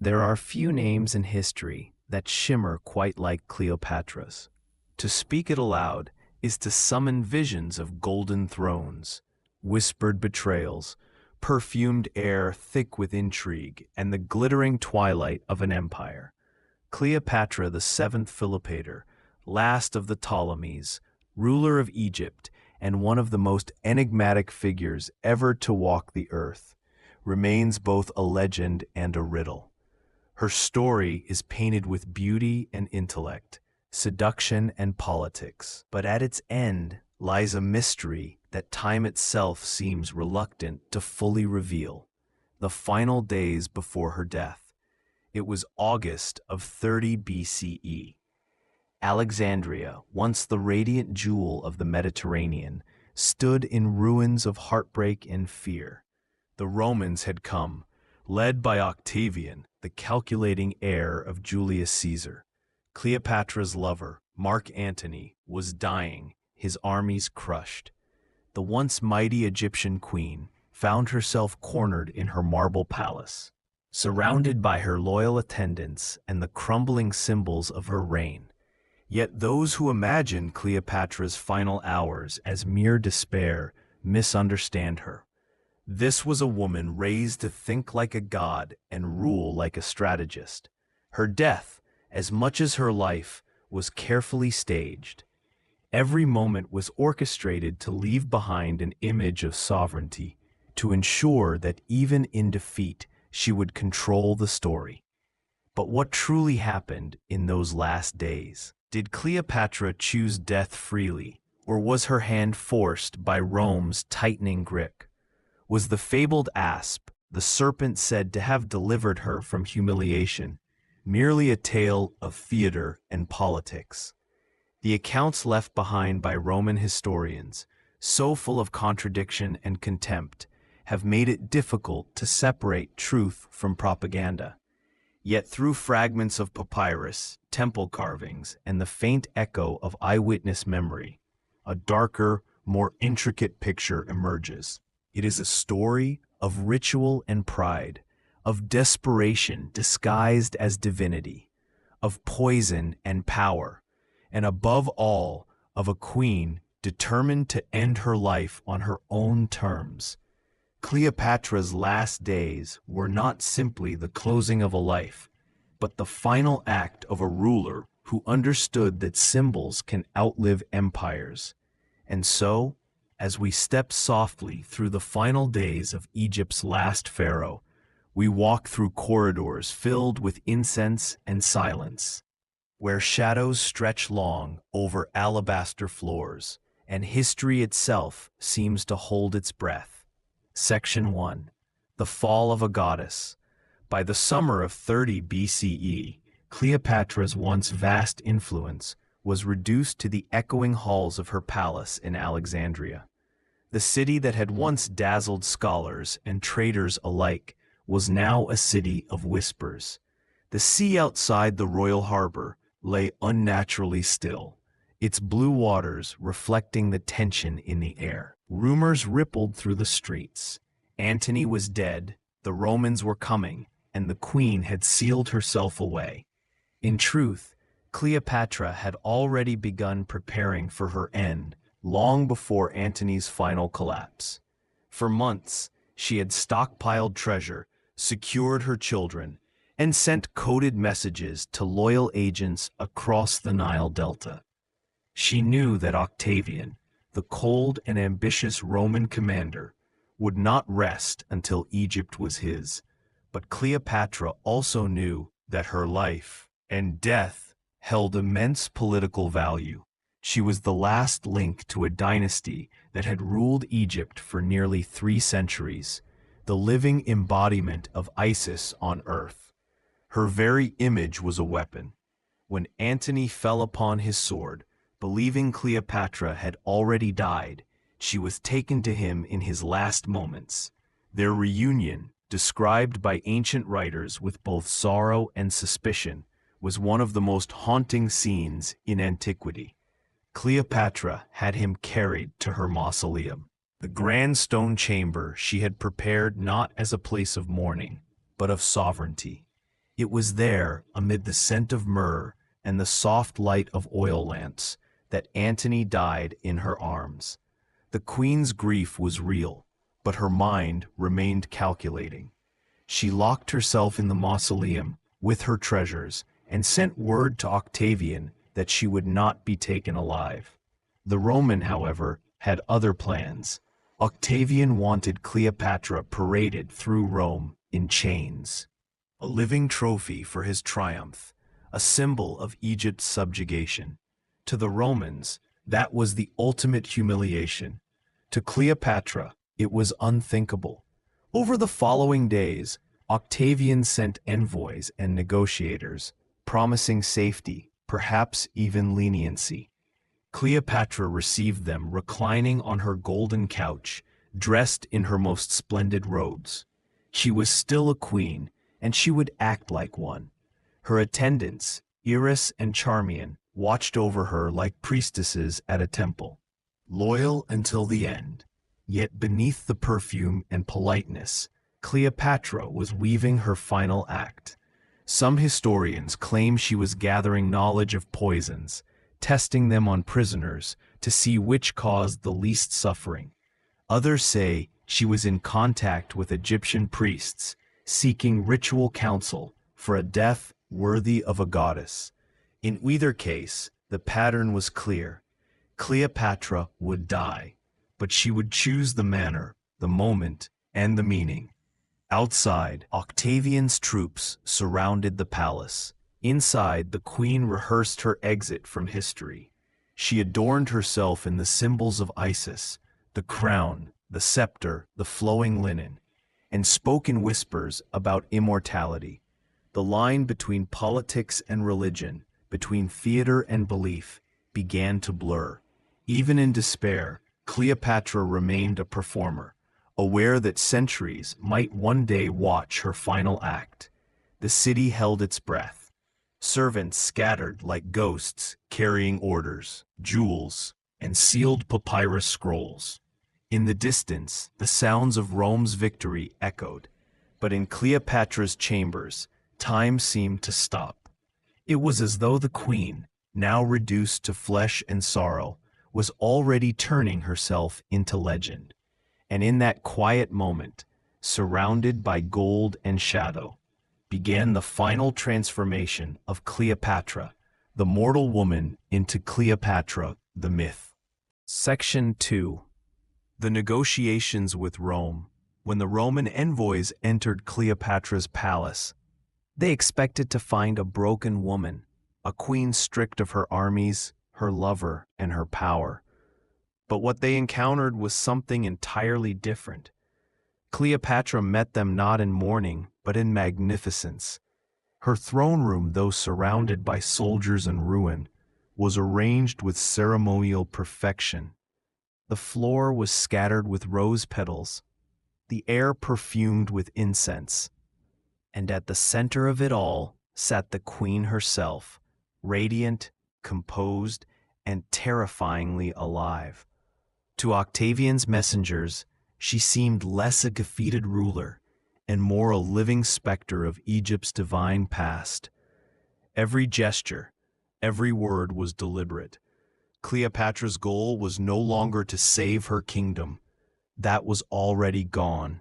There are few names in history that shimmer quite like Cleopatra's. To speak it aloud is to summon visions of golden thrones, whispered betrayals, perfumed air thick with intrigue, and the glittering twilight of an empire. Cleopatra, the seventh Philopator, last of the Ptolemies, ruler of Egypt, and one of the most enigmatic figures ever to walk the earth, remains both a legend and a riddle. Her story is painted with beauty and intellect, seduction and politics, but at its end lies a mystery that time itself seems reluctant to fully reveal: the final days before her death. It was August of 30 BCE. Alexandria, once the radiant jewel of the Mediterranean, stood in ruins of heartbreak and fear. The Romans had come, led by Octavian, the calculating heir of Julius Caesar. Cleopatra's lover, Mark Antony, was dying, his armies crushed. The once mighty Egyptian queen found herself cornered in her marble palace, surrounded by her loyal attendants and the crumbling symbols of her reign. Yet those who imagine Cleopatra's final hours as mere despair misunderstand her. This was a woman raised to think like a god and rule like a strategist. Her death, as much as her life, was carefully staged. Every moment was orchestrated to leave behind an image of sovereignty, to ensure that even in defeat she would control the story. But what truly happened in those last days? Did Cleopatra choose death freely, or was her hand forced by Rome's tightening grip? Was the fabled asp, the serpent said to have delivered her from humiliation, merely a tale of theater and politics? The accounts left behind by Roman historians, so full of contradiction and contempt, have made it difficult to separate truth from propaganda. Yet through fragments of papyrus, temple carvings, and the faint echo of eyewitness memory, a darker, more intricate picture emerges. It is a story of ritual and pride, of desperation disguised as divinity, of poison and power, and above all, of a queen determined to end her life on her own terms. Cleopatra's last days were not simply the closing of a life, but the final act of a ruler who understood that symbols can outlive empires. And so, as we step softly through the final days of Egypt's last pharaoh, we walk through corridors filled with incense and silence, where shadows stretch long over alabaster floors, and history itself seems to hold its breath. Section 1. The Fall of a Goddess. By the summer of 30 BCE, Cleopatra's once vast influence was reduced to the echoing halls of her palace in Alexandria. The city that had once dazzled scholars and traders alike was now a city of whispers. The sea outside the royal harbor lay unnaturally still, its blue waters reflecting the tension in the air. Rumors rippled through the streets. Antony was dead, the Romans were coming, and the queen had sealed herself away. In truth, Cleopatra had already begun preparing for her end long before Antony's final collapse. For months, she had stockpiled treasure, secured her children, and sent coded messages to loyal agents across the Nile Delta. She knew that Octavian, the cold and ambitious Roman commander, would not rest until Egypt was his. But Cleopatra also knew that her life and death held immense political value. She was the last link to a dynasty that had ruled Egypt for nearly 3 centuries, the living embodiment of Isis on earth. Her very image was a weapon. When Antony fell upon his sword, believing Cleopatra had already died, she was taken to him in his last moments. Their reunion, described by ancient writers with both sorrow and suspicion, was one of the most haunting scenes in antiquity. Cleopatra had him carried to her mausoleum, the grand stone chamber she had prepared not as a place of mourning, but of sovereignty. It was there, amid the scent of myrrh and the soft light of oil lamps, that Antony died in her arms. The queen's grief was real, but her mind remained calculating. She locked herself in the mausoleum with her treasures and sent word to Octavian that she would not be taken alive. The Roman, however, had other plans. Octavian wanted Cleopatra paraded through Rome in chains, a living trophy for his triumph, a symbol of Egypt's subjugation. To the Romans, that was the ultimate humiliation. To Cleopatra, it was unthinkable. Over the following days, Octavian sent envoys and negotiators, promising safety, perhaps even leniency. Cleopatra received them reclining on her golden couch, dressed in her most splendid robes. She was still a queen, and she would act like one. Her attendants, Immerse and Charmian, watched over her like priestesses at a temple, loyal until the end. Yet beneath the perfume and politeness, Cleopatra was weaving her final act. Some historians claim she was gathering knowledge of poisons, testing them on prisoners to see which caused the least suffering. Others say she was in contact with Egyptian priests, seeking ritual counsel for a death worthy of a goddess. In either case, the pattern was clear. Cleopatra would die, but she would choose the manner, the moment, and the meaning. Outside, Octavian's troops surrounded the palace. Inside, the queen rehearsed her exit from history. She adorned herself in the symbols of Isis, the crown, the scepter, the flowing linen, and spoke in whispers about immortality. The line between politics and religion, between theater and belief, began to blur. Even in despair, Cleopatra remained a performer, aware that centuries might one day watch her final act. The city held its breath. Servants scattered like ghosts, carrying orders, jewels, and sealed papyrus scrolls. In the distance, the sounds of Rome's victory echoed, but in Cleopatra's chambers, time seemed to stop. It was as though the queen, now reduced to flesh and sorrow, was already turning herself into legend. And in that quiet moment, surrounded by gold and shadow, began the final transformation of Cleopatra, the mortal woman, into Cleopatra, the myth. Section 2. The negotiations with Rome. When the Roman envoys entered Cleopatra's palace, they expected to find a broken woman, a queen stripped of her armies, her lover, and her power. But what they encountered was something entirely different. Cleopatra met them not in mourning, but in magnificence. Her throne room, though surrounded by soldiers and ruin, was arranged with ceremonial perfection. The floor was scattered with rose petals, the air perfumed with incense, and at the center of it all sat the queen herself, radiant, composed, and terrifyingly alive. To Octavian's messengers, she seemed less a defeated ruler and more a living specter of Egypt's divine past. Every gesture, every word was deliberate. Cleopatra's goal was no longer to save her kingdom. That was already gone.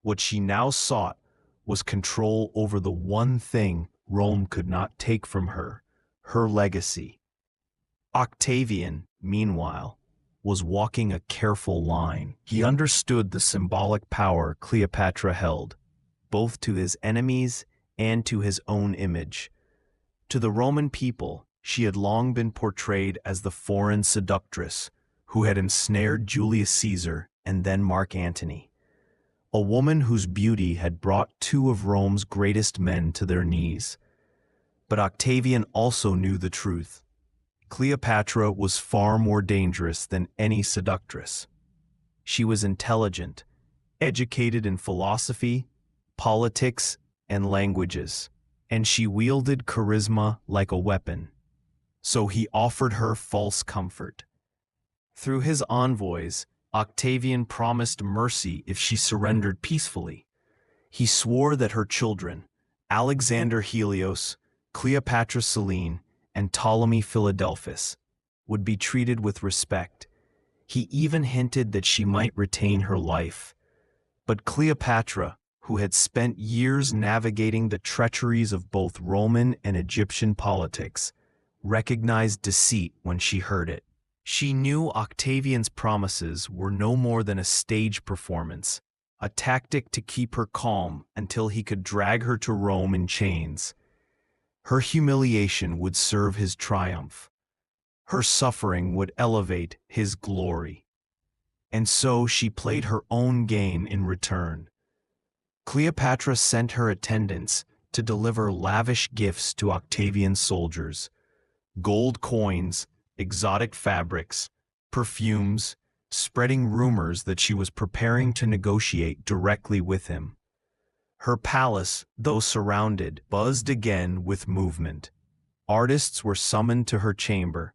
What she now sought was control over the one thing Rome could not take from her, her legacy. Octavian, meanwhile, was walking a careful line. He understood the symbolic power Cleopatra held, both to his enemies and to his own image. To the Roman people, she had long been portrayed as the foreign seductress who had ensnared Julius Caesar and then Mark Antony, a woman whose beauty had brought two of Rome's greatest men to their knees. But Octavian also knew the truth. Cleopatra was far more dangerous than any seductress. She was intelligent, educated in philosophy, politics, and languages, and she wielded charisma like a weapon. So he offered her false comfort. Through his envoys, Octavian promised mercy if she surrendered peacefully. He swore that her children, Alexander Helios, Cleopatra Selene, and Ptolemy Philadelphus would be treated with respect. He even hinted that she might retain her life. But Cleopatra, who had spent years navigating the treacheries of both Roman and Egyptian politics, recognized deceit when she heard it. She knew Octavian's promises were no more than a stage performance, a tactic to keep her calm until he could drag her to Rome in chains. Her humiliation would serve his triumph. Her suffering would elevate his glory. And so she played her own game in return. Cleopatra sent her attendants to deliver lavish gifts to Octavian's soldiers: gold coins, exotic fabrics, perfumes, spreading rumors that she was preparing to negotiate directly with him. Her palace, though surrounded, buzzed again with movement. Artists were summoned to her chamber.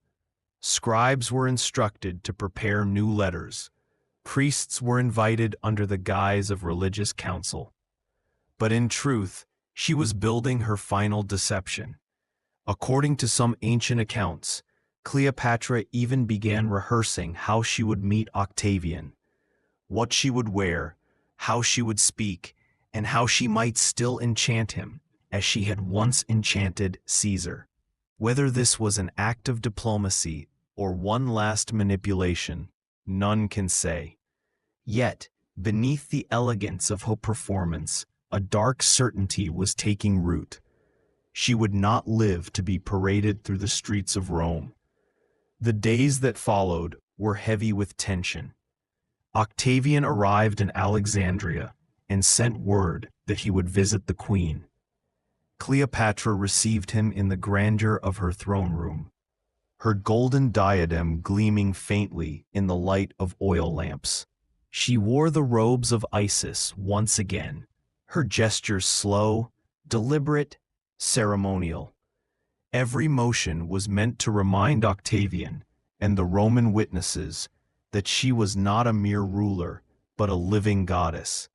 Scribes were instructed to prepare new letters. Priests were invited under the guise of religious counsel. But in truth, she was building her final deception. According to some ancient accounts, Cleopatra even began rehearsing how she would meet Octavian, what she would wear, how she would speak, and how she might still enchant him, as she had once enchanted Caesar. Whether this was an act of diplomacy or one last manipulation, none can say. Yet, beneath the elegance of her performance, a dark certainty was taking root. She would not live to be paraded through the streets of Rome. The days that followed were heavy with tension. Octavian arrived in Alexandria and sent word that he would visit the queen. Cleopatra received him in the grandeur of her throne room, her golden diadem gleaming faintly in the light of oil lamps. She wore the robes of Isis once again, her gestures slow, deliberate, ceremonial. Every motion was meant to remind Octavian and the Roman witnesses that she was not a mere ruler, but a living goddess.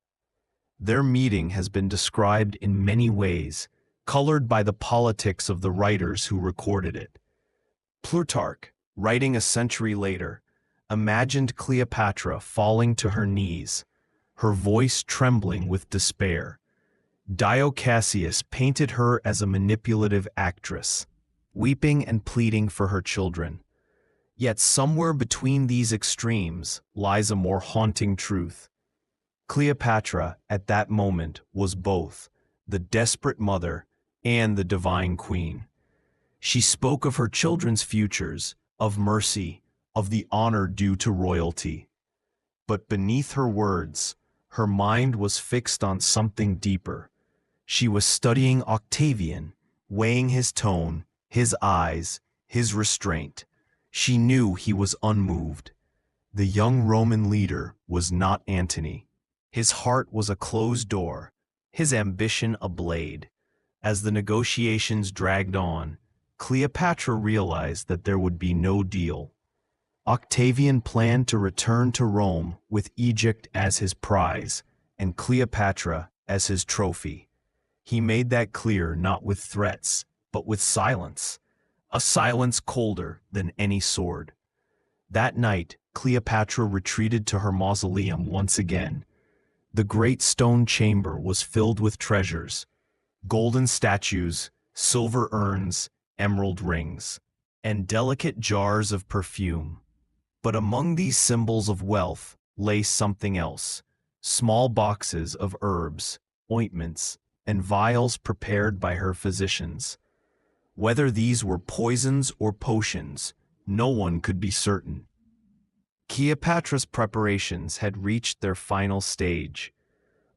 Their meeting has been described in many ways, colored by the politics of the writers who recorded it. Plutarch, writing a century later, imagined Cleopatra falling to her knees, her voice trembling with despair. Dio Cassius painted her as a manipulative actress, weeping and pleading for her children. Yet somewhere between these extremes lies a more haunting truth. Cleopatra, at that moment, was both the desperate mother and the divine queen. She spoke of her children's futures, of mercy, of the honor due to royalty. But beneath her words, her mind was fixed on something deeper. She was studying Octavian, weighing his tone, his eyes, his restraint. She knew he was unmoved. The young Roman leader was not Antony. His heart was a closed door, his ambition a blade. As the negotiations dragged on, Cleopatra realized that there would be no deal. Octavian planned to return to Rome with Egypt as his prize and Cleopatra as his trophy. He made that clear not with threats, but with silence, a silence colder than any sword. That night, Cleopatra retreated to her mausoleum once again. The great stone chamber was filled with treasures: golden statues, silver urns, emerald rings, and delicate jars of perfume. But among these symbols of wealth lay something else: small boxes of herbs, ointments, and vials prepared by her physicians. Whether these were poisons or potions, no one could be certain. Cleopatra's preparations had reached their final stage.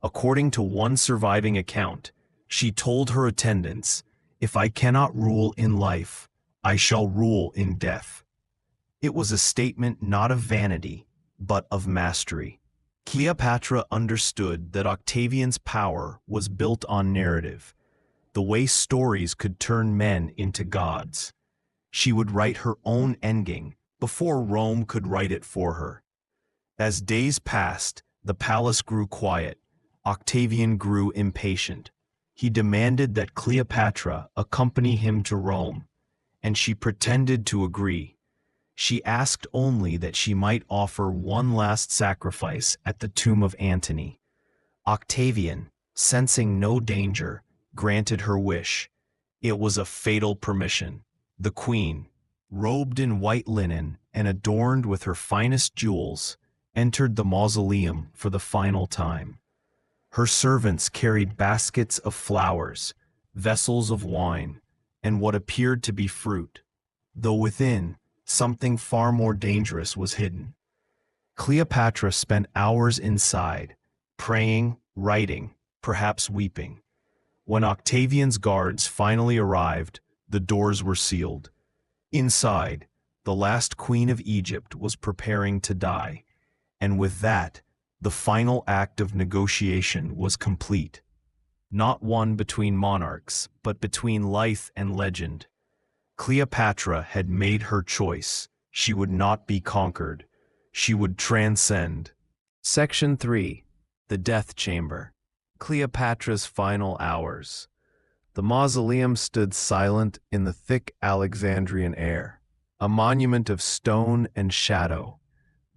According to one surviving account, she told her attendants, "If I cannot rule in life, I shall rule in death." It was a statement not of vanity, but of mastery. Cleopatra understood that Octavian's power was built on narrative, the way stories could turn men into gods. She would write her own ending before Rome could write it for her. As days passed, the palace grew quiet. Octavian grew impatient. He demanded that Cleopatra accompany him to Rome, and she pretended to agree. She asked only that she might offer one last sacrifice at the tomb of Antony. Octavian, sensing no danger, granted her wish. It was a fatal permission. The queen, robed in white linen and adorned with her finest jewels, entered the mausoleum for the final time. Her servants carried baskets of flowers, vessels of wine, and what appeared to be fruit, though within, something far more dangerous was hidden. Cleopatra spent hours inside, praying, writing, perhaps weeping. When Octavian's guards finally arrived, the doors were sealed. Inside, the last queen of Egypt was preparing to die, and with that, the final act of negotiation was complete. Not one between monarchs, but between life and legend. Cleopatra had made her choice. She would not be conquered. She would transcend. Section 3. The Death Chamber. Cleopatra's Final Hours. The mausoleum stood silent in the thick Alexandrian air, a monument of stone and shadow,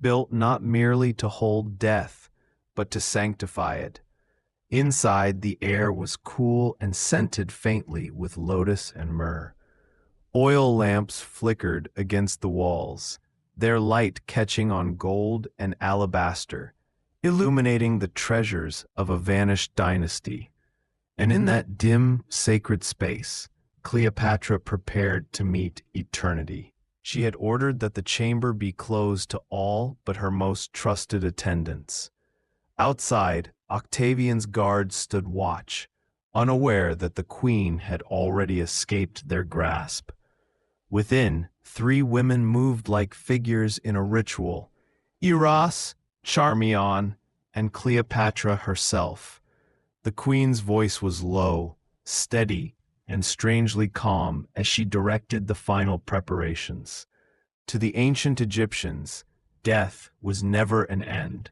built not merely to hold death, but to sanctify it. Inside, the air was cool and scented faintly with lotus and myrrh. Oil lamps flickered against the walls, their light catching on gold and alabaster, illuminating the treasures of a vanished dynasty. And in that dim, sacred space, Cleopatra prepared to meet eternity. She had ordered that the chamber be closed to all but her most trusted attendants. Outside, Octavian's guards stood watch, unaware that the queen had already escaped their grasp. Within, 3 women moved like figures in a ritual: Eros, Charmion, and Cleopatra herself. The queen's voice was low, steady, and strangely calm as she directed the final preparations. To the ancient Egyptians, death was never an end.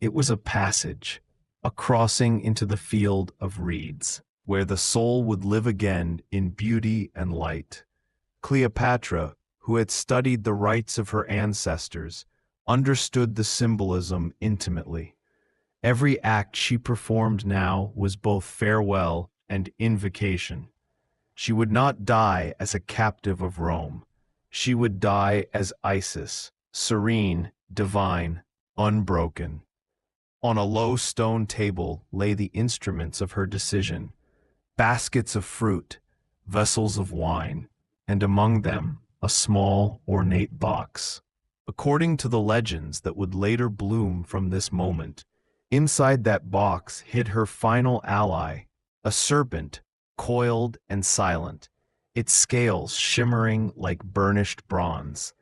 It was a passage, a crossing into the field of reeds, where the soul would live again in beauty and light. Cleopatra, who had studied the rites of her ancestors, understood the symbolism intimately. Every act she performed now was both farewell and invocation. She would not die as a captive of Rome. She would die as Isis, serene, divine, unbroken. On a low stone table lay the instruments of her decision: baskets of fruit, vessels of wine, and among them a small, ornate box. According to the legends that would later bloom from this moment, inside that box hid her final ally, a serpent, coiled and silent, its scales shimmering like burnished bronze.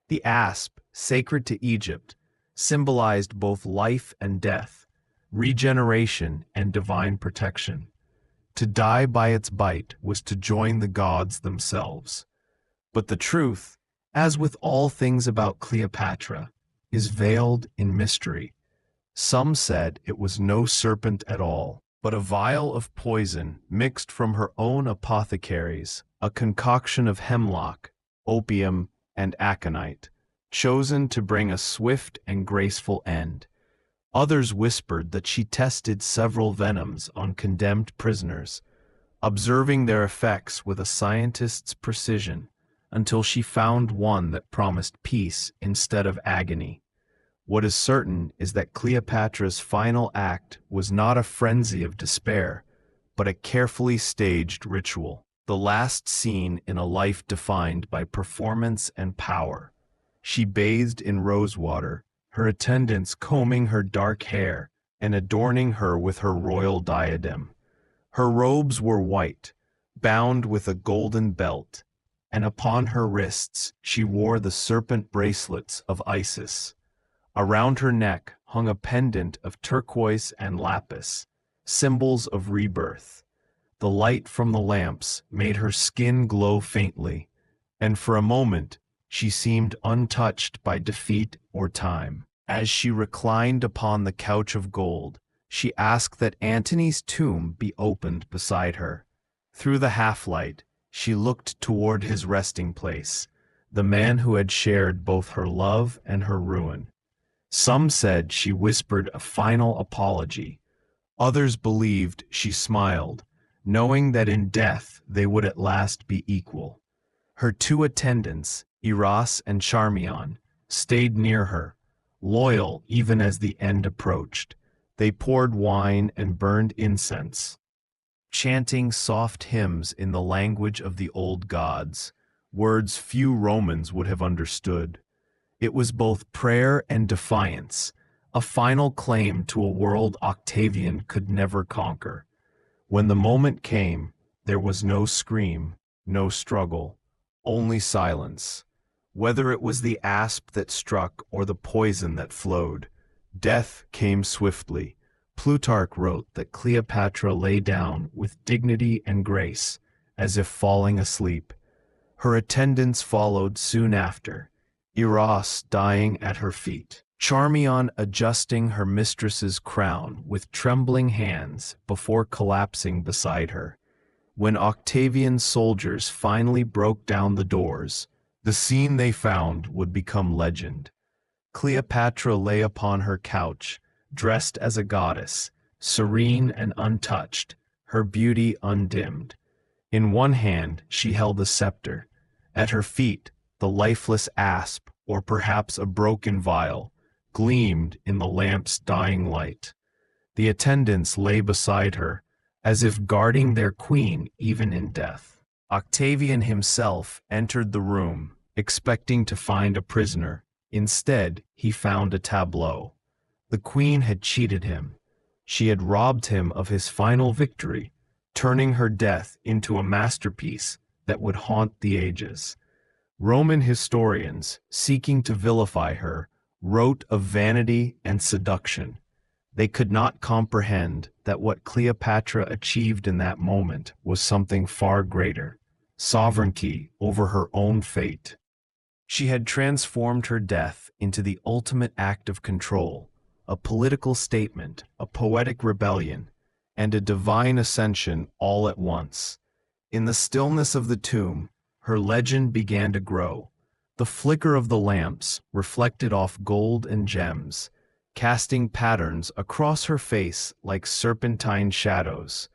The asp, sacred to Egypt, symbolized both life and death, regeneration and divine protection. To die by its bite was to join the gods themselves. But the truth, as with all things about Cleopatra, is veiled in mystery. Some said it was no serpent at all, but a vial of poison mixed from her own apothecaries, a concoction of hemlock, opium, and aconite, chosen to bring a swift and graceful end. Others whispered that she tested several venoms on condemned prisoners, observing their effects with a scientist's precision until she found one that promised peace instead of agony. What is certain is that Cleopatra's final act was not a frenzy of despair, but a carefully staged ritual, the last scene in a life defined by performance and power. She bathed in rosewater, her attendants combing her dark hair and adorning her with her royal diadem. Her robes were white, bound with a golden belt, and upon her wrists she wore the serpent bracelets of Isis. Around her neck hung a pendant of turquoise and lapis, symbols of rebirth. The light from the lamps made her skin glow faintly, and for a moment she seemed untouched by defeat or time. As she reclined upon the couch of gold, she asked that Antony's tomb be opened beside her. Through the half-light, she looked toward his resting place, the man who had shared both her love and her ruin. Some said she whispered a final apology. Others believed she smiled, knowing that in death they would at last be equal. Her two attendants, Immerse and Charmian, stayed near her, loyal even as the end approached. They poured wine and burned incense, chanting soft hymns in the language of the old gods, words few Romans would have understood. It was both prayer and defiance, a final claim to a world Octavian could never conquer. When the moment came, there was no scream, no struggle, only silence. Whether it was the asp that struck or the poison that flowed, death came swiftly. Plutarch wrote that Cleopatra lay down with dignity and grace, as if falling asleep. Her attendants followed soon after, Immerse dying at her feet, Charmian adjusting her mistress's crown with trembling hands before collapsing beside her. When Octavian's soldiers finally broke down the doors, the scene they found would become legend. Cleopatra lay upon her couch, dressed as a goddess, serene and untouched, her beauty undimmed. In one hand she held a scepter. At her feet, the lifeless asp, or perhaps a broken vial, gleamed in the lamp's dying light. The attendants lay beside her, as if guarding their queen even in death. Octavian himself entered the room, expecting to find a prisoner. Instead, he found a tableau. The queen had cheated him. She had robbed him of his final victory, turning her death into a masterpiece that would haunt the ages. Roman historians, seeking to vilify her, wrote of vanity and seduction. They could not comprehend that what Cleopatra achieved in that moment was something far greater, sovereignty over her own fate. She had transformed her death into the ultimate act of control, a political statement, a poetic rebellion, and a divine ascension all at once. In the stillness of the tomb, her legend began to grow. The flicker of the lamps reflected off gold and gems, casting patterns across her face like serpentine shadows.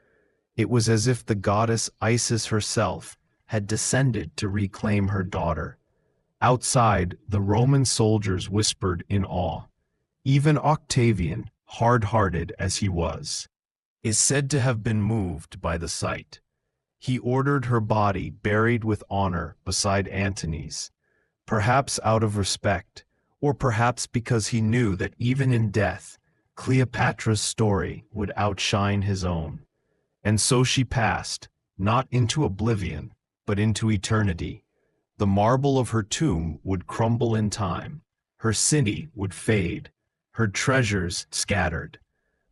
It was as if the goddess Isis herself had descended to reclaim her daughter. Outside, the Roman soldiers whispered in awe. Even Octavian, hard-hearted as he was, is said to have been moved by the sight. He ordered her body buried with honor beside Antony's, perhaps out of respect, or perhaps because he knew that even in death, Cleopatra's story would outshine his own. And so she passed, not into oblivion, but into eternity. The marble of her tomb would crumble in time, her city would fade, her treasures scattered.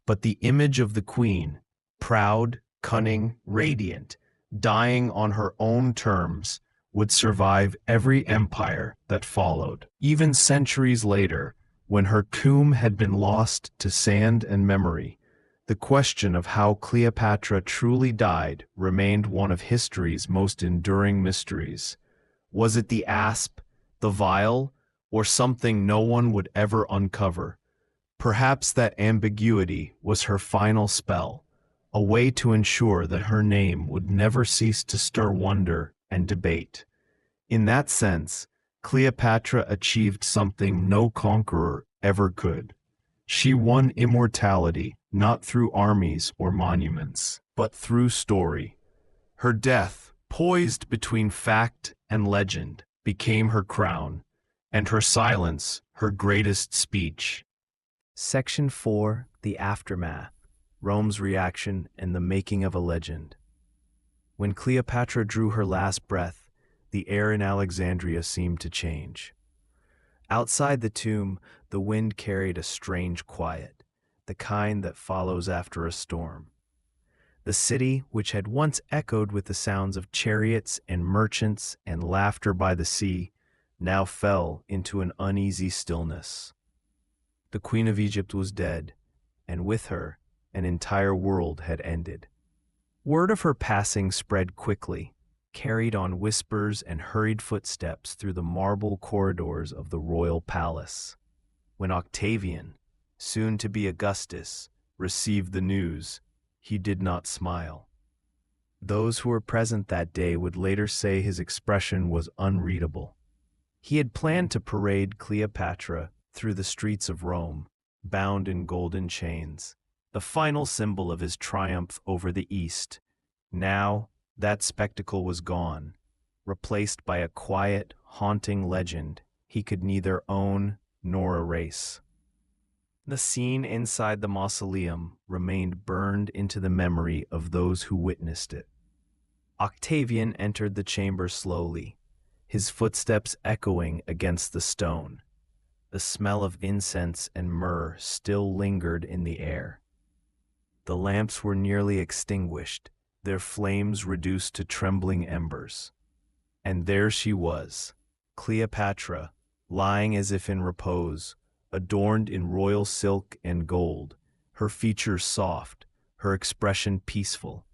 But the image of the queen, proud, cunning, radiant, dying on her own terms, would survive every empire that followed. Even centuries later, when her tomb had been lost to sand and memory, the question of how Cleopatra truly died remained one of history's most enduring mysteries. Was it the asp, the vial, or something no one would ever uncover? Perhaps that ambiguity was her final spell, a way to ensure that her name would never cease to stir wonder and debate. In that sense, Cleopatra achieved something no conqueror ever could. She won immortality not through armies or monuments, but through story. Her death, poised between fact and legend, became her crown, and her silence her greatest speech. Section 4, The Aftermath, Rome's Reaction and the Making of a Legend. When Cleopatra drew her last breath, the air in Alexandria seemed to change. Outside the tomb, the wind carried a strange quiet, the kind that follows after a storm. The city, which had once echoed with the sounds of chariots and merchants and laughter by the sea, now fell into an uneasy stillness. The Queen of Egypt was dead, and with her, an entire world had ended. Word of her passing spread quickly, carried on whispers and hurried footsteps through the marble corridors of the royal palace. When Octavian, soon to be Augustus, received the news, he did not smile. Those who were present that day would later say his expression was unreadable. He had planned to parade Cleopatra through the streets of Rome, bound in golden chains, the final symbol of his triumph over the East. Now, that spectacle was gone, replaced by a quiet, haunting legend he could neither own nor erase. The scene inside the mausoleum remained burned into the memory of those who witnessed it. Octavian entered the chamber slowly, his footsteps echoing against the stone. The smell of incense and myrrh still lingered in the air. The lamps were nearly extinguished, their flames reduced to trembling embers. And there she was, Cleopatra, lying as if in repose, adorned in royal silk and gold, her features soft, her expression peaceful.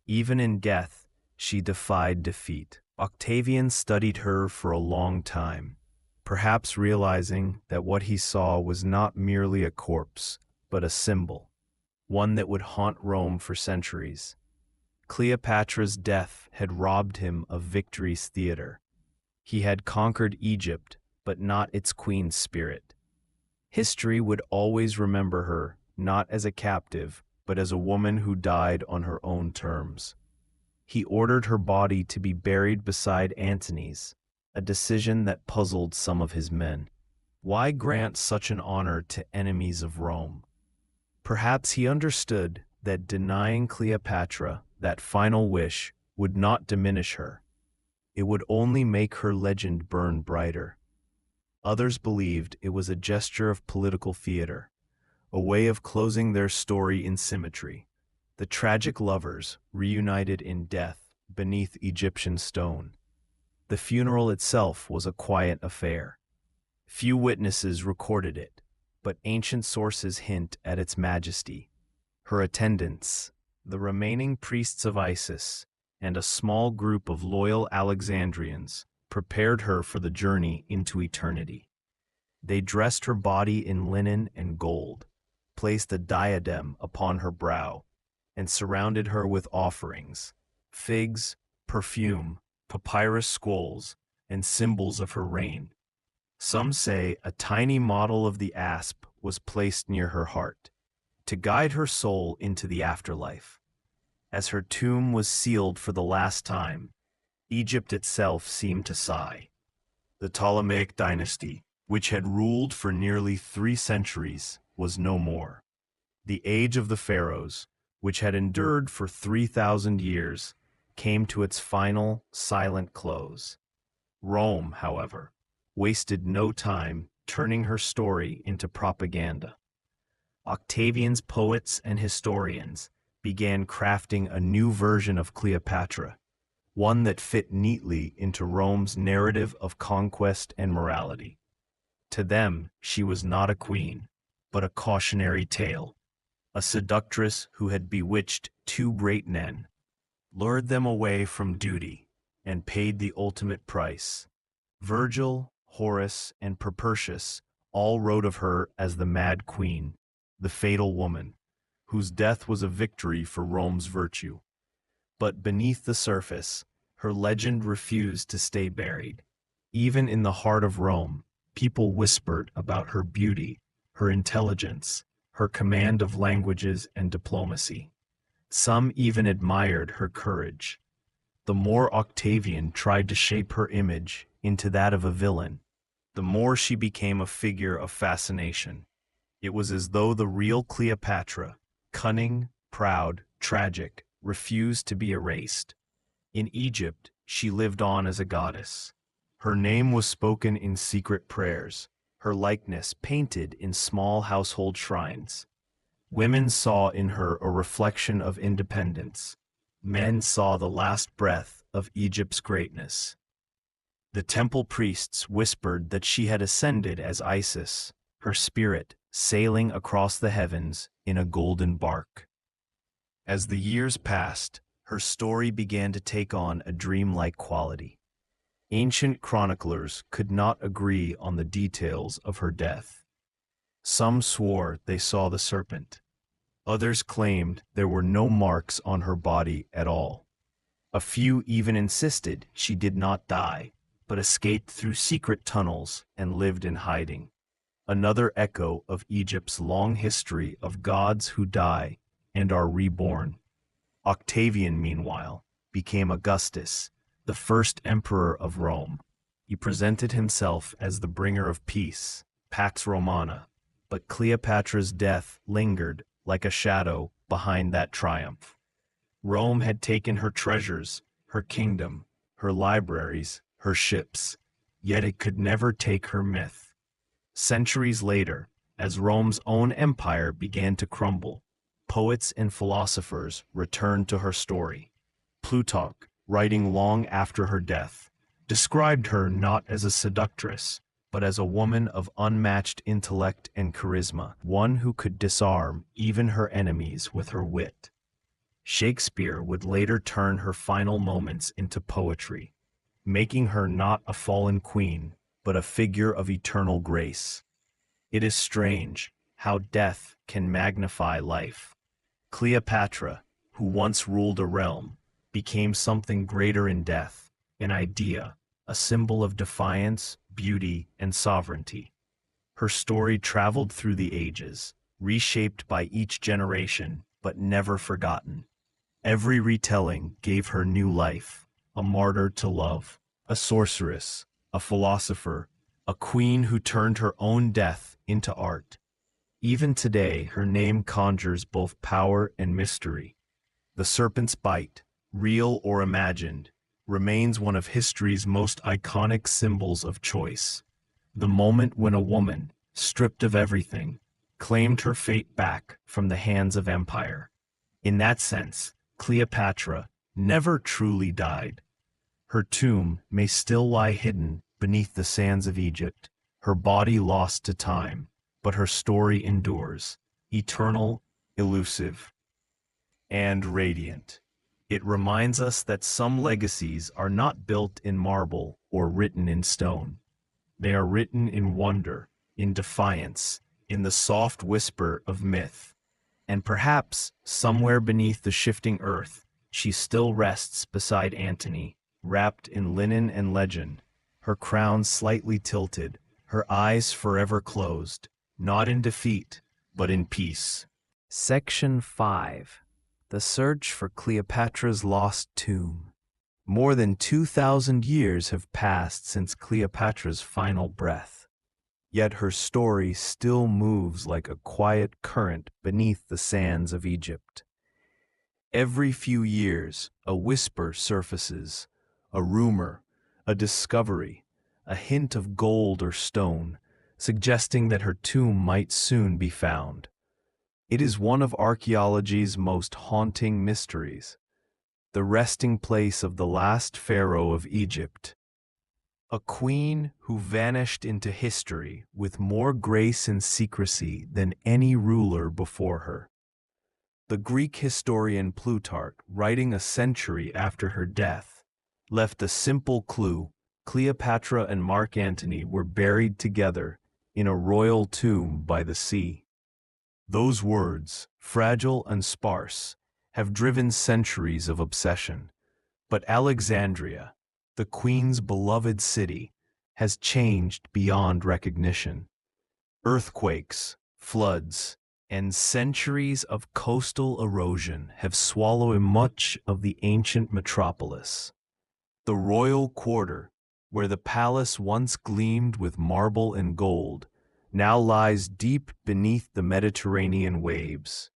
Even in death, she defied defeat. Octavian studied her for a long time, perhaps realizing that what he saw was not merely a corpse, but a symbol, one that would haunt Rome for centuries. Cleopatra's death had robbed him of victory's theater. He had conquered Egypt, but not its queen's spirit. History would always remember her, not as a captive, but as a woman who died on her own terms. He ordered her body to be buried beside Antony's, a decision that puzzled some of his men. Why grant such an honor to enemies of Rome? Perhaps he understood that denying Cleopatra that final wish would not diminish her. It would only make her legend burn brighter. Others believed it was a gesture of political theater, a way of closing their story in symmetry. The tragic lovers reunited in death beneath Egyptian stone. The funeral itself was a quiet affair. Few witnesses recorded it, but ancient sources hint at its majesty. Her attendants, the remaining priests of Isis, and a small group of loyal Alexandrians prepared her for the journey into eternity. They dressed her body in linen and gold, placed a diadem upon her brow, and surrounded her with offerings, figs, perfume, papyrus scrolls, and symbols of her reign. Some say a tiny model of the asp was placed near her heart, to guide her soul into the afterlife. As her tomb was sealed for the last time, Egypt itself seemed to sigh. The Ptolemaic dynasty, which had ruled for nearly 3 centuries, was no more. The age of the pharaohs, which had endured for 3,000 years, came to its final, silent close. Rome, however, wasted no time turning her story into propaganda. Octavian's poets and historians began crafting a new version of Cleopatra, one that fit neatly into Rome's narrative of conquest and morality. To them, she was not a queen, but a cautionary tale, a seductress who had bewitched 2 great men, lured them away from duty, and paid the ultimate price. Virgil, Horace, and Propertius all wrote of her as the Mad Queen, the fatal woman, whose death was a victory for Rome's virtue. But beneath the surface, her legend refused to stay buried. Even in the heart of Rome, people whispered about her beauty, her intelligence, her command of languages and diplomacy. Some even admired her courage. The more Octavian tried to shape her image into that of a villain, the more she became a figure of fascination. It was as though the real Cleopatra, cunning, proud, tragic, refused to be erased. In Egypt, she lived on as a goddess. Her name was spoken in secret prayers, her likeness painted in small household shrines. Women saw in her a reflection of independence. Men saw the last breath of Egypt's greatness. The temple priests whispered that she had ascended as Isis, her spirit sailing across the heavens in a golden bark. As the years passed, her story began to take on a dreamlike quality. Ancient chroniclers could not agree on the details of her death. Some swore they saw the serpent. Others claimed there were no marks on her body at all. A few even insisted she did not die, but escaped through secret tunnels and lived in hiding. Another echo of Egypt's long history of gods who die and are reborn. Octavian, meanwhile, became Augustus, the first emperor of Rome. He presented himself as the bringer of peace, Pax Romana, but Cleopatra's death lingered like a shadow behind that triumph. Rome had taken her treasures, her kingdom, her libraries, her ships, yet it could never take her myth. Centuries later, as Rome's own empire began to crumble, poets and philosophers returned to her story. Plutarch, writing long after her death, described her not as a seductress, but as a woman of unmatched intellect and charisma, one who could disarm even her enemies with her wit. Shakespeare would later turn her final moments into poetry, making her not a fallen queen, but a figure of eternal grace. It is strange how death can magnify life. Cleopatra, who once ruled a realm, became something greater in death, an idea, a symbol of defiance, beauty, and sovereignty. Her story traveled through the ages, reshaped by each generation, but never forgotten. Every retelling gave her new life, a martyr to love, a sorceress, a philosopher, a queen who turned her own death into art. Even today, her name conjures both power and mystery. The serpent's bite, real or imagined, remains one of history's most iconic symbols of choice. The moment when a woman, stripped of everything, claimed her fate back from the hands of empire. In that sense, Cleopatra never truly died. Her tomb may still lie hidden beneath the sands of Egypt, her body lost to time, but her story endures, eternal, elusive, and radiant. It reminds us that some legacies are not built in marble or written in stone. They are written in wonder, in defiance, in the soft whisper of myth. And perhaps, somewhere beneath the shifting earth, she still rests beside Antony, wrapped in linen and legend, her crown slightly tilted, her eyes forever closed, not in defeat, but in peace. Section 5. The Search for Cleopatra's Lost Tomb. More than 2,000 years have passed since Cleopatra's final breath. Yet her story still moves like a quiet current beneath the sands of Egypt. Every few years, a whisper surfaces, a rumor, a discovery, a hint of gold or stone, suggesting that her tomb might soon be found. It is one of archaeology's most haunting mysteries, the resting place of the last pharaoh of Egypt. A queen who vanished into history with more grace and secrecy than any ruler before her. The Greek historian Plutarch, writing a century after her death, left a simple clue: Cleopatra and Mark Antony were buried together in a royal tomb by the sea. Those words, fragile and sparse, have driven centuries of obsession. But Alexandria, the queen's beloved city, has changed beyond recognition. Earthquakes, floods, and centuries of coastal erosion have swallowed much of the ancient metropolis. The royal quarter, where the palace once gleamed with marble and gold, now lies deep beneath the Mediterranean waves.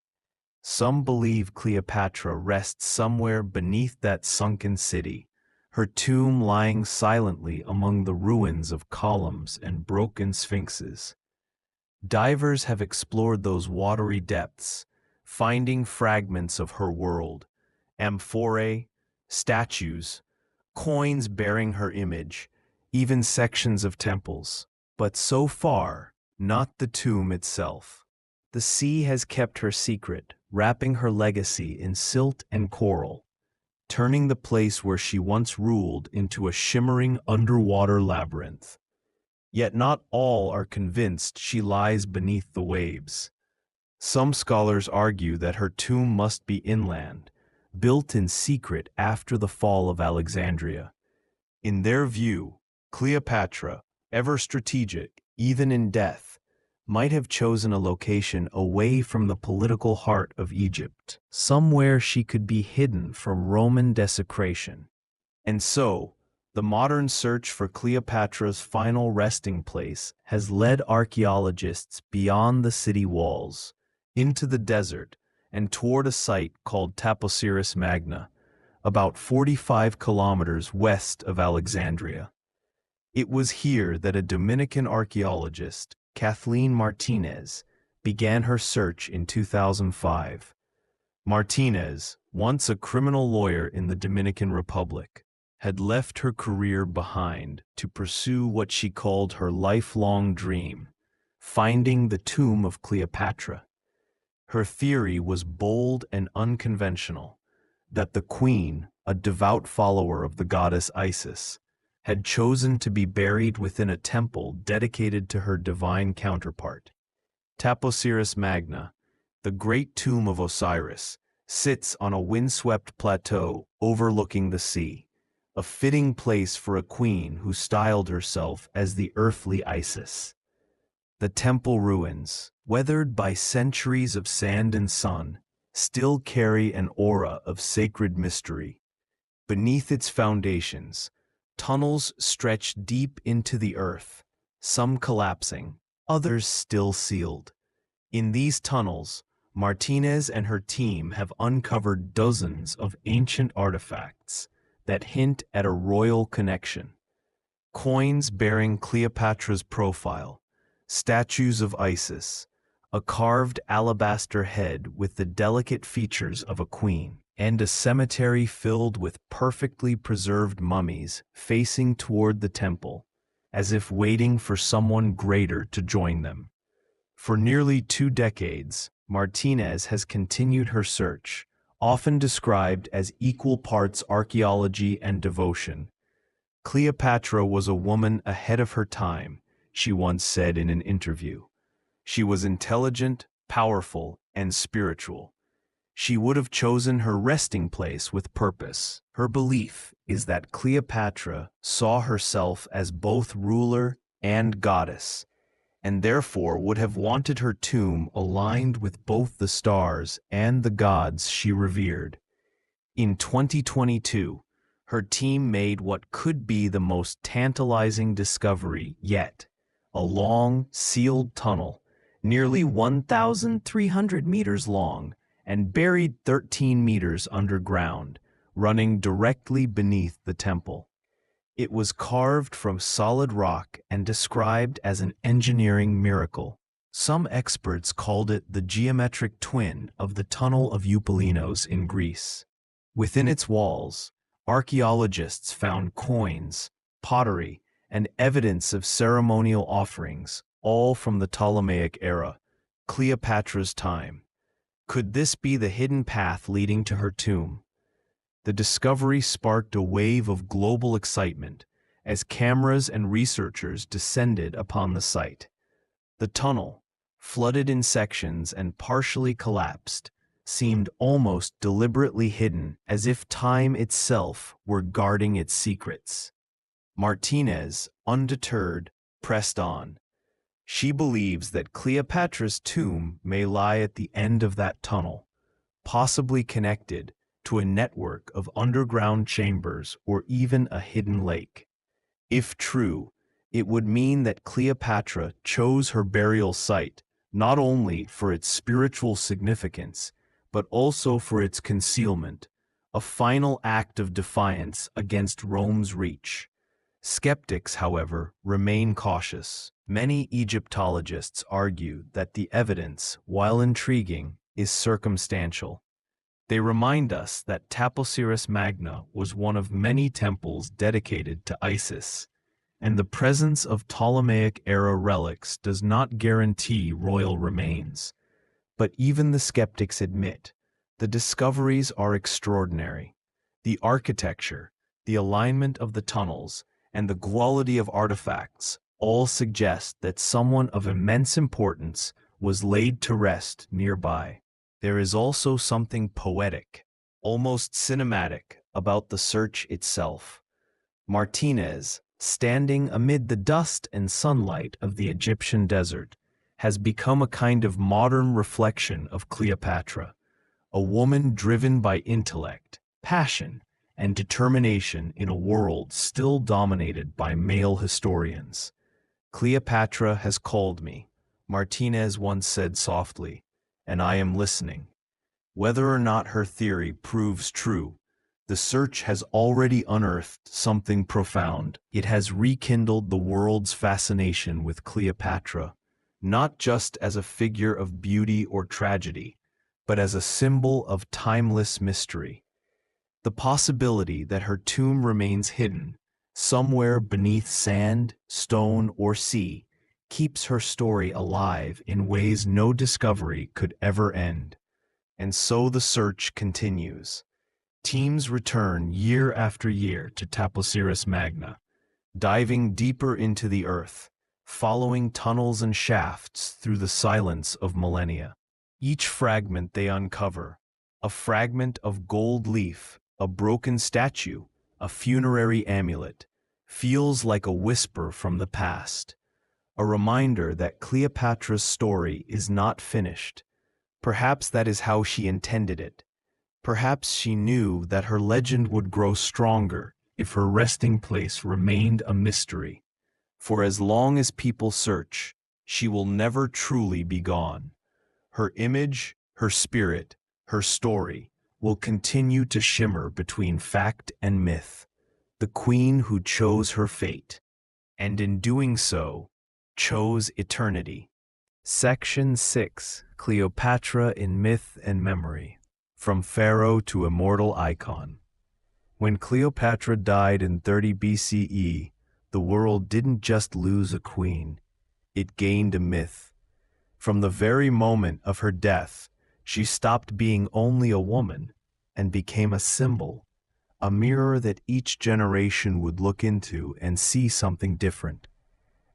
Some believe Cleopatra rests somewhere beneath that sunken city, her tomb lying silently among the ruins of columns and broken sphinxes. Divers have explored those watery depths, finding fragments of her world, amphorae, statues, coins bearing her image, even sections of temples. But so far, not the tomb itself. The sea has kept her secret, wrapping her legacy in silt and coral, turning the place where she once ruled into a shimmering underwater labyrinth. Yet not all are convinced she lies beneath the waves. Some scholars argue that her tomb must be inland, built in secret after the fall of Alexandria. In their view, Cleopatra, ever strategic, even in death, might have chosen a location away from the political heart of Egypt, somewhere she could be hidden from Roman desecration. And so, the modern search for Cleopatra's final resting place has led archaeologists beyond the city walls, into the desert, and toward a site called Taposiris Magna, about 45 kilometers west of Alexandria. It was here that a Dominican archaeologist, Kathleen Martinez, began her search in 2005. Martinez, once a criminal lawyer in the Dominican Republic, had left her career behind to pursue what she called her lifelong dream, finding the tomb of Cleopatra. Her theory was bold and unconventional, that the queen, a devout follower of the goddess Isis, had chosen to be buried within a temple dedicated to her divine counterpart. Taposiris Magna, the great tomb of Osiris, sits on a windswept plateau overlooking the sea, a fitting place for a queen who styled herself as the earthly Isis. The temple ruins, weathered by centuries of sand and sun, still carry an aura of sacred mystery. Beneath its foundations, tunnels stretch deep into the earth, some collapsing, others still sealed. In these tunnels, Martinez and her team have uncovered dozens of ancient artifacts that hint at a royal connection. Coins bearing Cleopatra's profile, statues of Isis, a carved alabaster head with the delicate features of a queen, and a cemetery filled with perfectly preserved mummies facing toward the temple, as if waiting for someone greater to join them. For nearly 2 decades, Martinez has continued her search, often described as equal parts archaeology and devotion. Cleopatra was a woman ahead of her time, she once said in an interview. She was intelligent, powerful, and spiritual. She would have chosen her resting place with purpose. Her belief is that Cleopatra saw herself as both ruler and goddess, and therefore would have wanted her tomb aligned with both the stars and the gods she revered. In 2022, her team made what could be the most tantalizing discovery yet: a long, sealed tunnel, nearly 1,300 meters long and buried 13 meters underground, running directly beneath the temple. It was carved from solid rock and described as an engineering miracle. Some experts called it the geometric twin of the Tunnel of Eupalinos in Greece. Within its walls, archaeologists found coins, pottery, and evidence of ceremonial offerings, all from the Ptolemaic era, Cleopatra's time. Could this be the hidden path leading to her tomb? The discovery sparked a wave of global excitement as cameras and researchers descended upon the site. The tunnel, flooded in sections and partially collapsed, seemed almost deliberately hidden, as if time itself were guarding its secrets. Martinez, undeterred, pressed on. She believes that Cleopatra's tomb may lie at the end of that tunnel, possibly connected to a network of underground chambers or even a hidden lake. If true, it would mean that Cleopatra chose her burial site not only for its spiritual significance, but also for its concealment, a final act of defiance against Rome's reach. Skeptics, however, remain cautious. Many Egyptologists argue that the evidence, while intriguing, is circumstantial. They remind us that Taposiris Magna was one of many temples dedicated to Isis, and the presence of Ptolemaic-era relics does not guarantee royal remains. But even the skeptics admit, the discoveries are extraordinary. The architecture, the alignment of the tunnels, and the quality of artifacts all suggest that someone of immense importance was laid to rest nearby. There is also something poetic, almost cinematic, about the search itself. Martinez, standing amid the dust and sunlight of the Egyptian desert, has become a kind of modern reflection of Cleopatra, a woman driven by intellect, passion, and determination in a world still dominated by male historians. "Cleopatra has called me," Martinez once said softly, "and I am listening." Whether or not her theory proves true, the search has already unearthed something profound. It has rekindled the world's fascination with Cleopatra, not just as a figure of beauty or tragedy, but as a symbol of timeless mystery. The possibility that her tomb remains hidden, somewhere beneath sand, stone, or sea, keeps her story alive in ways no discovery could ever end. And so the search continues. Teams return year after year to Taposiris Magna, diving deeper into the earth, following tunnels and shafts through the silence of millennia. Each fragment they uncover, a fragment of gold leaf, a broken statue, a funerary amulet, feels like a whisper from the past, a reminder that Cleopatra's story is not finished. Perhaps that is how she intended it. Perhaps she knew that her legend would grow stronger if her resting place remained a mystery. For as long as people search, she will never truly be gone. Her image, her spirit, her story will continue to shimmer between fact and myth, the queen who chose her fate, and in doing so, chose eternity. Section 6. Cleopatra in Myth and Memory. From Pharaoh to Immortal Icon. When Cleopatra died in 30 BCE, the world didn't just lose a queen, it gained a myth. From the very moment of her death, she stopped being only a woman and became a symbol, a mirror that each generation would look into and see something different.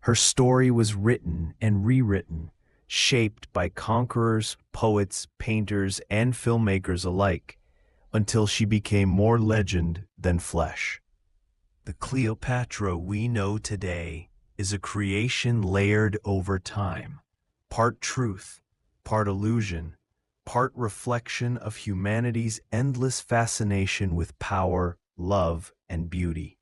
Her story was written and rewritten, shaped by conquerors, poets, painters, and filmmakers alike, until she became more legend than flesh. The Cleopatra we know today is a creation layered over time, part truth, part illusion, part reflection of humanity's endless fascination with power, love, and beauty.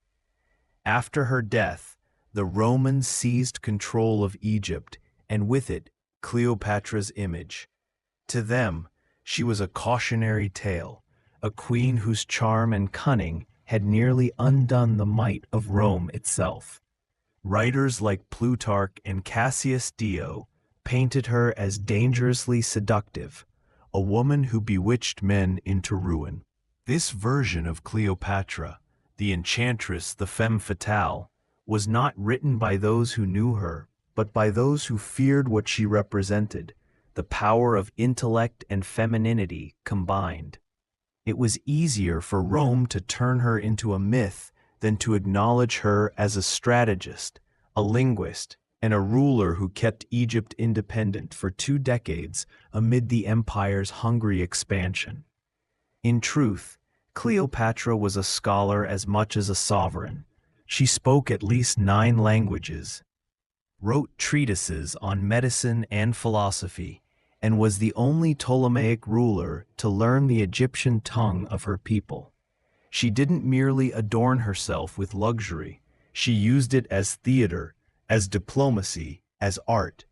After her death, the Romans seized control of Egypt, and with it, Cleopatra's image. To them, she was a cautionary tale, a queen whose charm and cunning had nearly undone the might of Rome itself. Writers like Plutarch and Cassius Dio painted her as dangerously seductive, a woman who bewitched men into ruin. This version of Cleopatra, the enchantress, the femme fatale, was not written by those who knew her, but by those who feared what she represented, the power of intellect and femininity combined. It was easier for Rome to turn her into a myth than to acknowledge her as a strategist, a linguist, and a ruler who kept Egypt independent for 2 decades amid the empire's hungry expansion. In truth, Cleopatra was a scholar as much as a sovereign. She spoke at least 9 languages, wrote treatises on medicine and philosophy, and was the only Ptolemaic ruler to learn the Egyptian tongue of her people. She didn't merely adorn herself with luxury, she used it as theater, as diplomacy, as art.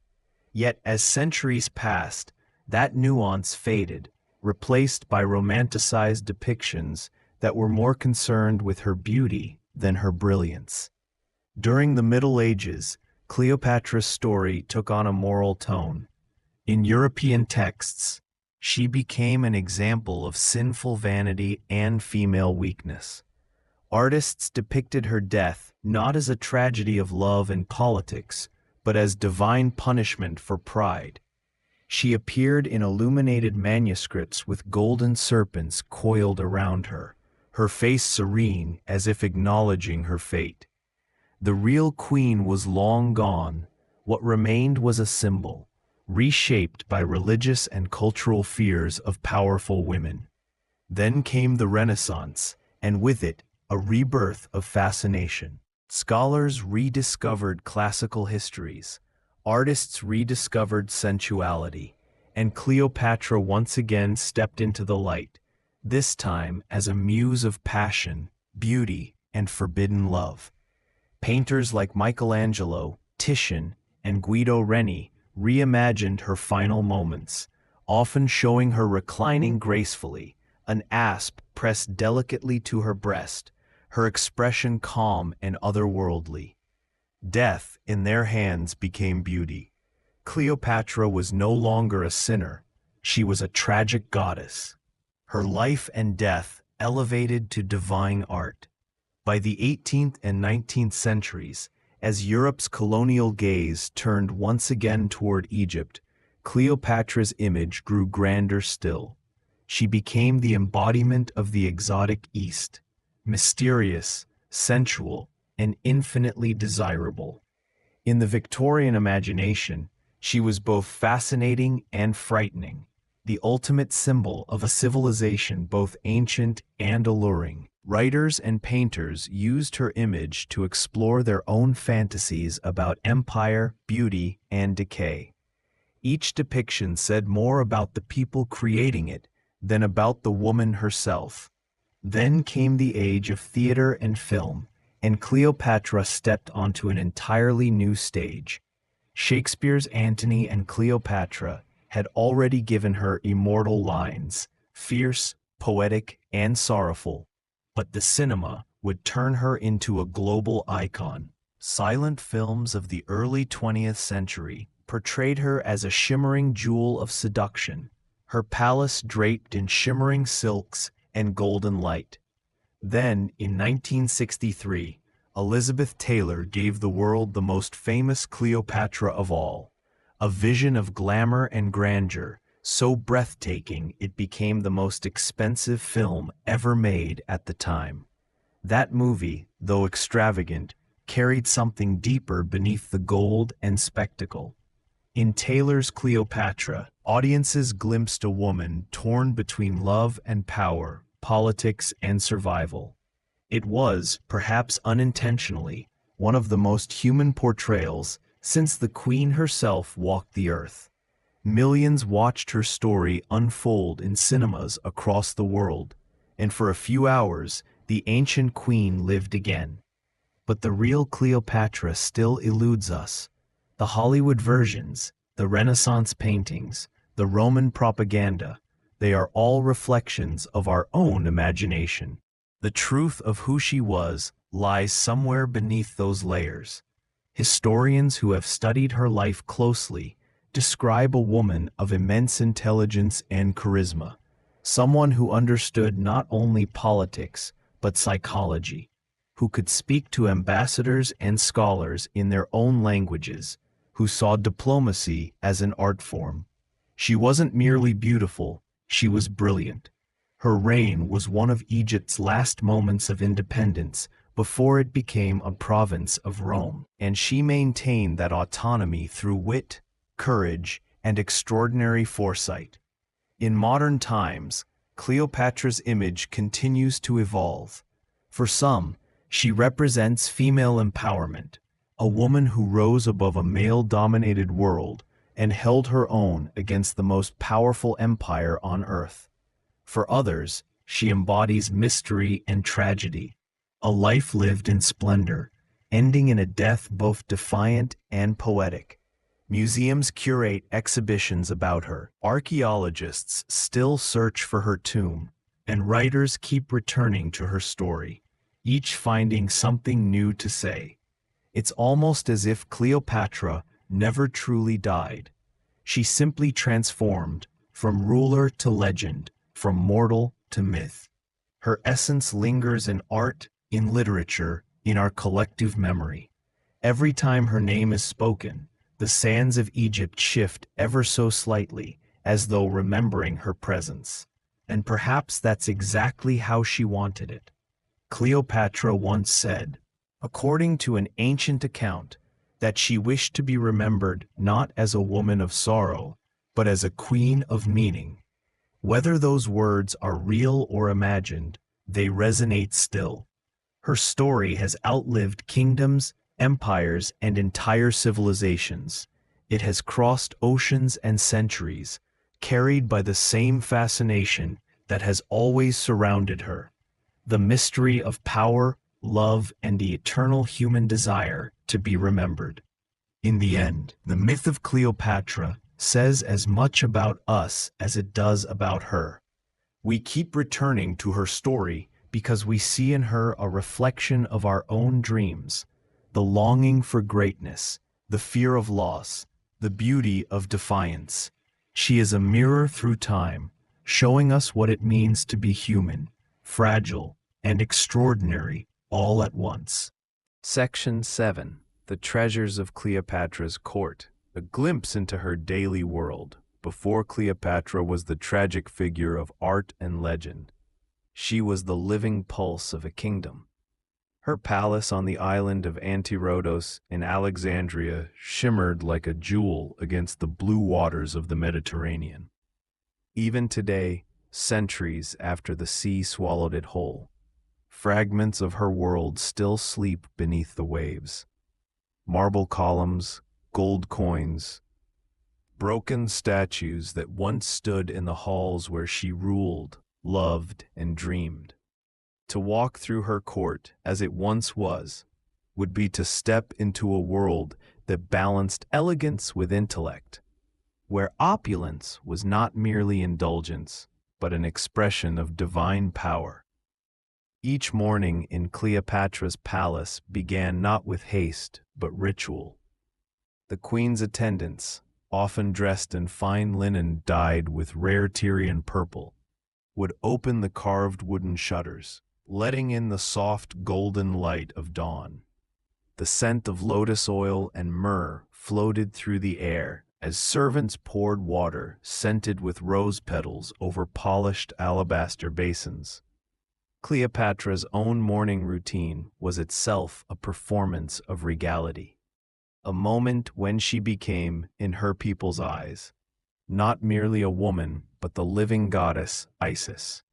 Yet as centuries passed, that nuance faded, replaced by romanticized depictions that were more concerned with her beauty than her brilliance. During the Middle Ages, Cleopatra's story took on a moral tone. In European texts, she became an example of sinful vanity and female weakness. Artists depicted her death not as a tragedy of love and politics, but as divine punishment for pride. She appeared in illuminated manuscripts with golden serpents coiled around her, her face serene as if acknowledging her fate. The real queen was long gone. What remained was a symbol, reshaped by religious and cultural fears of powerful women. Then came the Renaissance, and with it, a rebirth of fascination. Scholars rediscovered classical histories, artists rediscovered sensuality, and Cleopatra once again stepped into the light, this time as a muse of passion, beauty, and forbidden love. Painters like Michelangelo, Titian, and Guido Reni reimagined her final moments, often showing her reclining gracefully, an asp pressed delicately to her breast, her expression calm and otherworldly. Death, in their hands, became beauty. Cleopatra was no longer a sinner, she was a tragic goddess. Her life and death elevated to divine art. By the 18th and 19th centuries, as Europe's colonial gaze turned once again toward Egypt, Cleopatra's image grew grander still. She became the embodiment of the exotic East, mysterious, sensual, and infinitely desirable. In the Victorian imagination, she was both fascinating and frightening, the ultimate symbol of a civilization both ancient and alluring. Writers and painters used her image to explore their own fantasies about empire, beauty, and decay. Each depiction said more about the people creating it than about the woman herself. Then came the age of theater and film, and Cleopatra stepped onto an entirely new stage. Shakespeare's Antony and Cleopatra had already given her immortal lines, fierce, poetic, and sorrowful. But the cinema would turn her into a global icon. Silent films of the early 20th century portrayed her as a shimmering jewel of seduction, her palace draped in shimmering silks and golden light. Then, in 1963, Elizabeth Taylor gave the world the most famous Cleopatra of all, a vision of glamour and grandeur, so breathtaking it became the most expensive film ever made at the time. That movie, though extravagant, carried something deeper beneath the gold and spectacle. In Taylor's Cleopatra, audiences glimpsed a woman torn between love and power, politics and survival. It was, perhaps unintentionally, one of the most human portrayals since the Queen herself walked the earth. Millions watched her story unfold in cinemas across the world, and for a few hours, the ancient queen lived again. But the real Cleopatra still eludes us. The Hollywood versions, the Renaissance paintings, the Roman propaganda, they are all reflections of our own imagination. The truth of who she was lies somewhere beneath those layers. Historians who have studied her life closely describe a woman of immense intelligence and charisma, someone who understood not only politics, but psychology, who could speak to ambassadors and scholars in their own languages, who saw diplomacy as an art form. She wasn't merely beautiful, she was brilliant. Her reign was one of Egypt's last moments of independence before it became a province of Rome, and she maintained that autonomy through wit, courage, and extraordinary foresight. In modern times, Cleopatra's image continues to evolve. For some, she represents female empowerment, a woman who rose above a male-dominated world and held her own against the most powerful empire on earth. For others, she embodies mystery and tragedy, a life lived in splendor, ending in a death both defiant and poetic. Museums curate exhibitions about her, archaeologists still search for her tomb, and writers keep returning to her story, each finding something new to say. It's almost as if Cleopatra never truly died. She simply transformed, from ruler to legend, from mortal to myth. Her essence lingers in art, in literature, in our collective memory. Every time her name is spoken, the sands of Egypt shift ever so slightly, as though remembering her presence. And perhaps that's exactly how she wanted it. Cleopatra once said, according to an ancient account, that she wished to be remembered not as a woman of sorrow, but as a queen of meaning. Whether those words are real or imagined, they resonate still. Her story has outlived kingdoms, empires, and entire civilizations. It has crossed oceans and centuries, carried by the same fascination that has always surrounded her. The mystery of power, love, and the eternal human desire to be remembered. In the end, the myth of Cleopatra says as much about us as it does about her. We keep returning to her story because we see in her a reflection of our own dreams, the longing for greatness, the fear of loss, the beauty of defiance. She is a mirror through time, showing us what it means to be human, fragile, and extraordinary all at once. Section 7. The Treasures of Cleopatra's Court. A glimpse into her daily world. Before Cleopatra was the tragic figure of art and legend. She was the living pulse of a kingdom. Her palace on the island of Antirodos in Alexandria shimmered like a jewel against the blue waters of the Mediterranean. Even today, centuries after the sea swallowed it whole, fragments of her world still sleep beneath the waves. Marble columns, gold coins, broken statues that once stood in the halls where she ruled, loved, and dreamed. To walk through her court, as it once was, would be to step into a world that balanced elegance with intellect, where opulence was not merely indulgence, but an expression of divine power. Each morning in Cleopatra's palace began not with haste, but ritual. The queen's attendants, often dressed in fine linen dyed with rare Tyrian purple, would open the carved wooden shutters, letting in the soft golden light of dawn. The scent of lotus oil and myrrh floated through the air as servants poured water scented with rose petals over polished alabaster basins. Cleopatra's own morning routine was itself a performance of regality. A moment when she became, in her people's eyes, not merely a woman, but the living goddess Isis.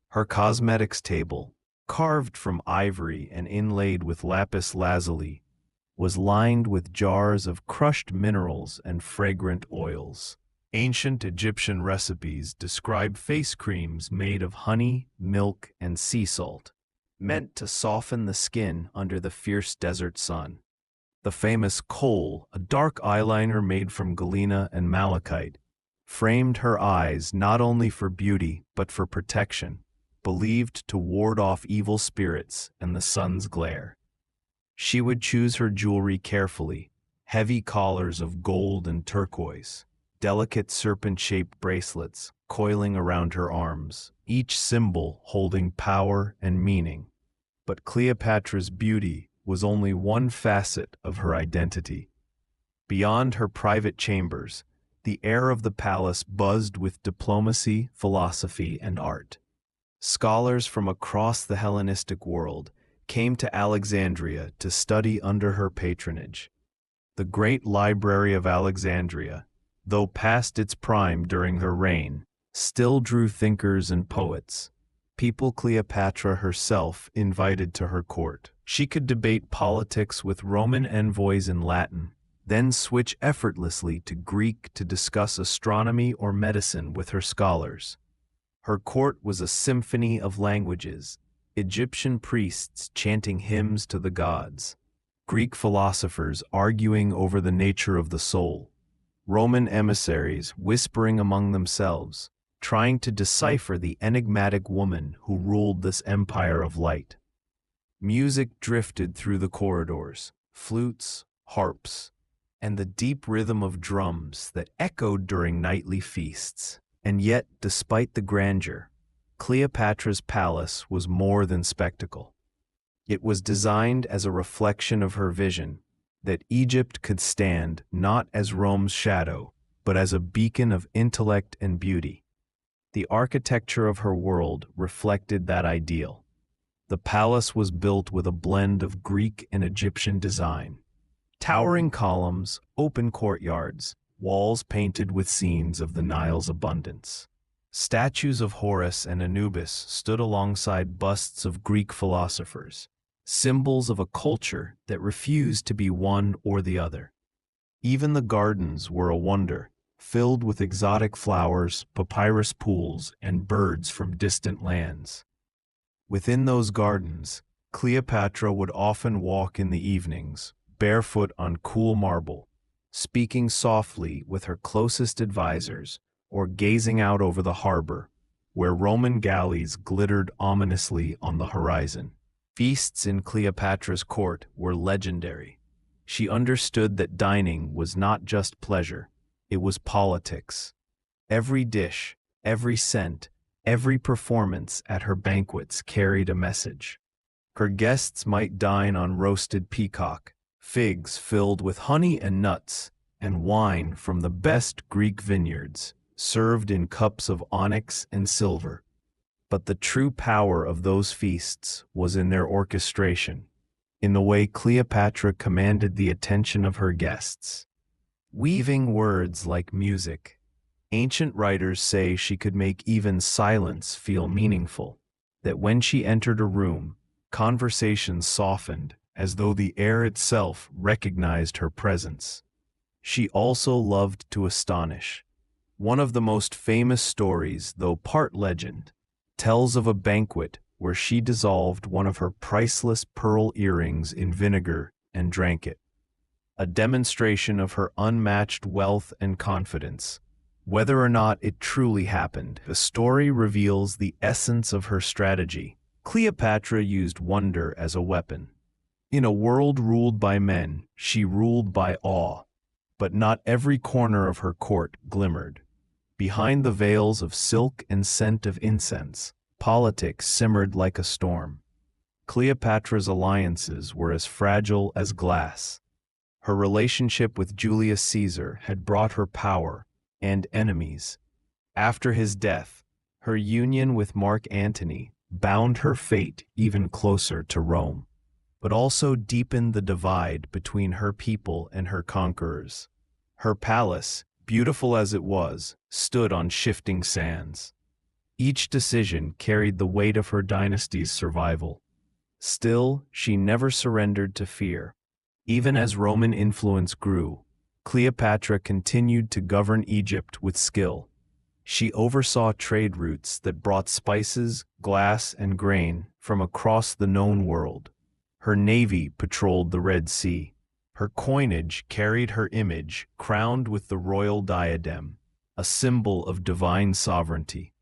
Her cosmetics table, carved from ivory and inlaid with lapis lazuli, was lined with jars of crushed minerals and fragrant oils. Ancient Egyptian recipes describe face creams made of honey, milk, and sea salt, meant to soften the skin under the fierce desert sun. The famous kohl, a dark eyeliner made from galena and malachite, framed her eyes not only for beauty but for protection, believed to ward off evil spirits and the sun's glare. She would choose her jewelry carefully, heavy collars of gold and turquoise, delicate serpent-shaped bracelets coiling around her arms, each symbol holding power and meaning. But Cleopatra's beauty was only one facet of her identity. Beyond her private chambers, the air of the palace buzzed with diplomacy, philosophy, and art. Scholars from across the Hellenistic world came to Alexandria to study under her patronage. The great library of Alexandria, though past its prime during her reign, still drew thinkers and poets, people Cleopatra herself invited to her court. She could debate politics with Roman envoys in Latin, then switch effortlessly to Greek to discuss astronomy or medicine with her scholars. Her court was a symphony of languages, Egyptian priests chanting hymns to the gods, Greek philosophers arguing over the nature of the soul, Roman emissaries whispering among themselves, trying to decipher the enigmatic woman who ruled this empire of light. Music drifted through the corridors, flutes, harps, and the deep rhythm of drums that echoed during nightly feasts. And yet, despite the grandeur, Cleopatra's palace was more than spectacle. It was designed as a reflection of her vision, that Egypt could stand not as Rome's shadow, but as a beacon of intellect and beauty. The architecture of her world reflected that ideal. The palace was built with a blend of Greek and Egyptian design. Towering columns, open courtyards, walls painted with scenes of the Nile's abundance. Statues of Horus and Anubis stood alongside busts of Greek philosophers, symbols of a culture that refused to be one or the other. Even the gardens were a wonder, filled with exotic flowers, papyrus pools, and birds from distant lands. Within those gardens, Cleopatra would often walk in the evenings, barefoot on cool marble, speaking softly with her closest advisors, or gazing out over the harbor, where Roman galleys glittered ominously on the horizon. Feasts in Cleopatra's court were legendary. She understood that dining was not just pleasure, it was politics. Every dish, every scent, every performance at her banquets carried a message. Her guests might dine on roasted peacock, figs filled with honey and nuts, and wine from the best Greek vineyards, served in cups of onyx and silver. But the true power of those feasts was in their orchestration, in the way Cleopatra commanded the attention of her guests. Weaving words like music, ancient writers say she could make even silence feel meaningful, that when she entered a room, conversations softened as though the air itself recognized her presence. She also loved to astonish. One of the most famous stories, though part legend, tells of a banquet where she dissolved one of her priceless pearl earrings in vinegar and drank it. A demonstration of her unmatched wealth and confidence. Whether or not it truly happened, the story reveals the essence of her strategy. Cleopatra used wonder as a weapon. In a world ruled by men, she ruled by awe. But not every corner of her court glimmered. Behind the veils of silk and scent of incense, politics simmered like a storm. Cleopatra's alliances were as fragile as glass. Her relationship with Julius Caesar had brought her power and enemies. After his death, her union with Mark Antony bound her fate even closer to Rome, but also deepened the divide between her people and her conquerors. Her palace, beautiful as it was, stood on shifting sands. Each decision carried the weight of her dynasty's survival. Still, she never surrendered to fear. Even as Roman influence grew, Cleopatra continued to govern Egypt with skill. She oversaw trade routes that brought spices, glass, and grain from across the known world. Her navy patrolled the Red Sea. Her coinage carried her image crowned with the royal diadem, a symbol of divine sovereignty.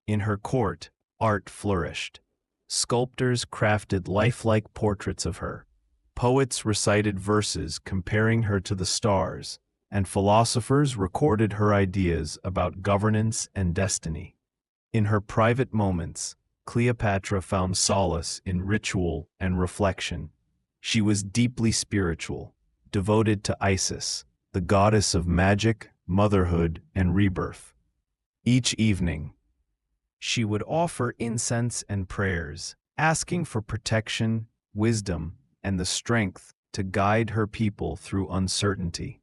In her court, art flourished. Sculptors crafted lifelike portraits of her. Poets recited verses comparing her to the stars, and philosophers recorded her ideas about governance and destiny. In her private moments, Cleopatra found solace in ritual and reflection. She was deeply spiritual, devoted to Isis, the goddess of magic, motherhood, and rebirth. Each evening, she would offer incense and prayers, asking for protection, wisdom, and the strength to guide her people through uncertainty.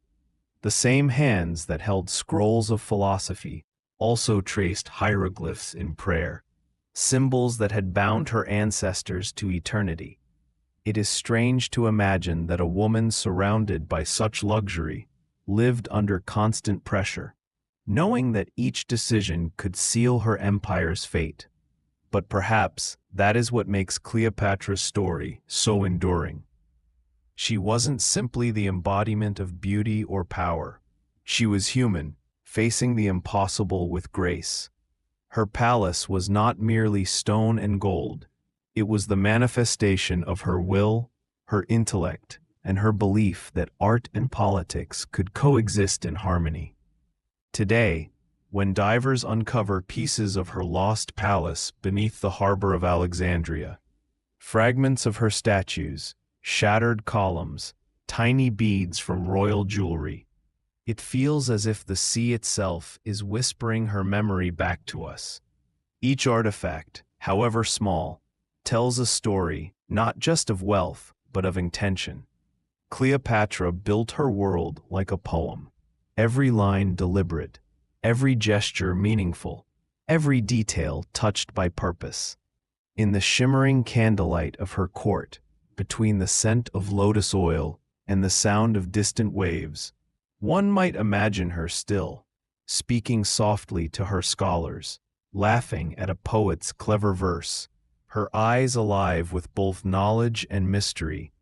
The same hands that held scrolls of philosophy also traced hieroglyphs in prayer, symbols that had bound her ancestors to eternity. It is strange to imagine that a woman surrounded by such luxury lived under constant pressure, knowing that each decision could seal her empire's fate. But perhaps that is what makes Cleopatra's story so enduring. She wasn't simply the embodiment of beauty or power. She was human, facing the impossible with grace. Her palace was not merely stone and gold. It was the manifestation of her will, her intellect, and her belief that art and politics could coexist in harmony. Today, when divers uncover pieces of her lost palace beneath the harbor of Alexandria, Fragments of her statues, shattered columns, tiny beads from royal jewelry. It feels as if the sea itself is whispering her memory back to us. Each artifact, however small, tells a story not just of wealth, but of intention. Cleopatra built her world like a poem, every line deliberate, every gesture meaningful, every detail touched by purpose. In the shimmering candlelight of her court, between the scent of lotus oil and the sound of distant waves, one might imagine her still, speaking softly to her scholars, laughing at a poet's clever verse, her eyes alive with both knowledge and mystery.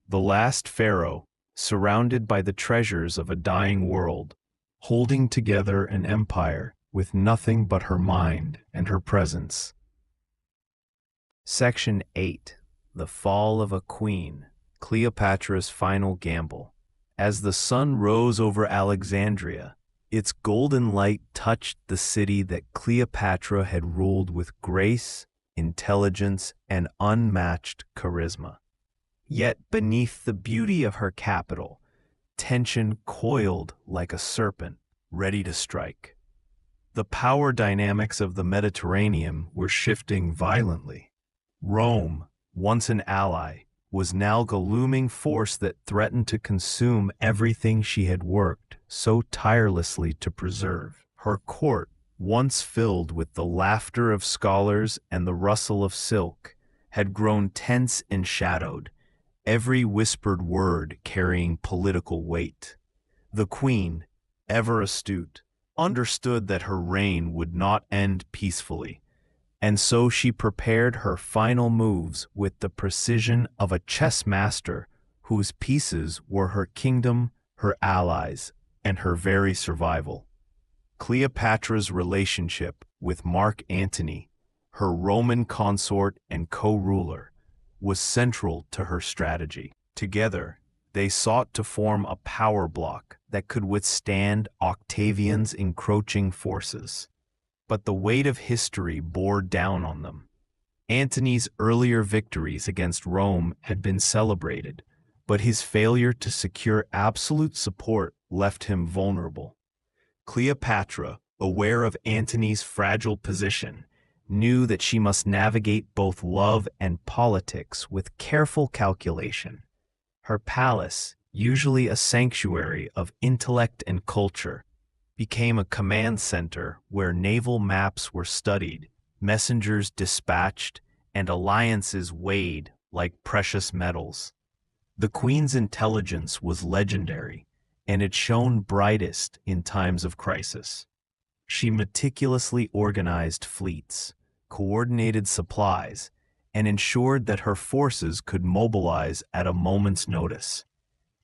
The last pharaoh, surrounded by the treasures of a dying world, holding together an empire with nothing but her mind and her presence. Section 8. The Fall of a Queen, Cleopatra's Final Gamble. As the sun rose over Alexandria, its golden light touched the city that Cleopatra had ruled with grace, intelligence, and unmatched charisma. Yet beneath the beauty of her capital, tension coiled like a serpent, ready to strike. The power dynamics of the Mediterranean were shifting violently. Rome, once an ally, was now a looming force that threatened to consume everything she had worked so tirelessly to preserve. Her court, once filled with the laughter of scholars and the rustle of silk, had grown tense and shadowed, every whispered word carrying political weight. The queen, ever astute, understood that her reign would not end peacefully, and so she prepared her final moves with the precision of a chess master whose pieces were her kingdom, her allies, and her very survival. Cleopatra's relationship with Mark Antony, her Roman consort and co-ruler, was central to her strategy. Together, they sought to form a power bloc that could withstand Octavian's encroaching forces. But the weight of history bore down on them. Antony's earlier victories against Rome had been celebrated, but his failure to secure absolute support left him vulnerable. Cleopatra, aware of Antony's fragile position, knew that she must navigate both love and politics with careful calculation. Her palace, usually a sanctuary of intellect and culture, became a command center where naval maps were studied, messengers dispatched, and alliances weighed like precious metals. The queen's intelligence was legendary, and it shone brightest in times of crisis. She meticulously organized fleets, coordinated supplies, and ensured that her forces could mobilize at a moment's notice.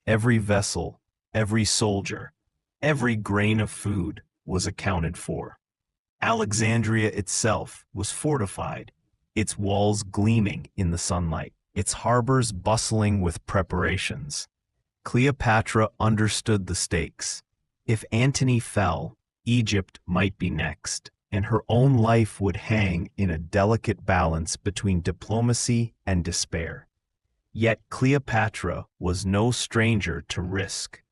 Every vessel, every soldier, every grain of food was accounted for. Alexandria itself was fortified, its walls gleaming in the sunlight, its harbors bustling with preparations. Cleopatra understood the stakes. If Antony fell, Egypt might be next, and her own life would hang in a delicate balance between diplomacy and despair. Yet Cleopatra was no stranger to risk.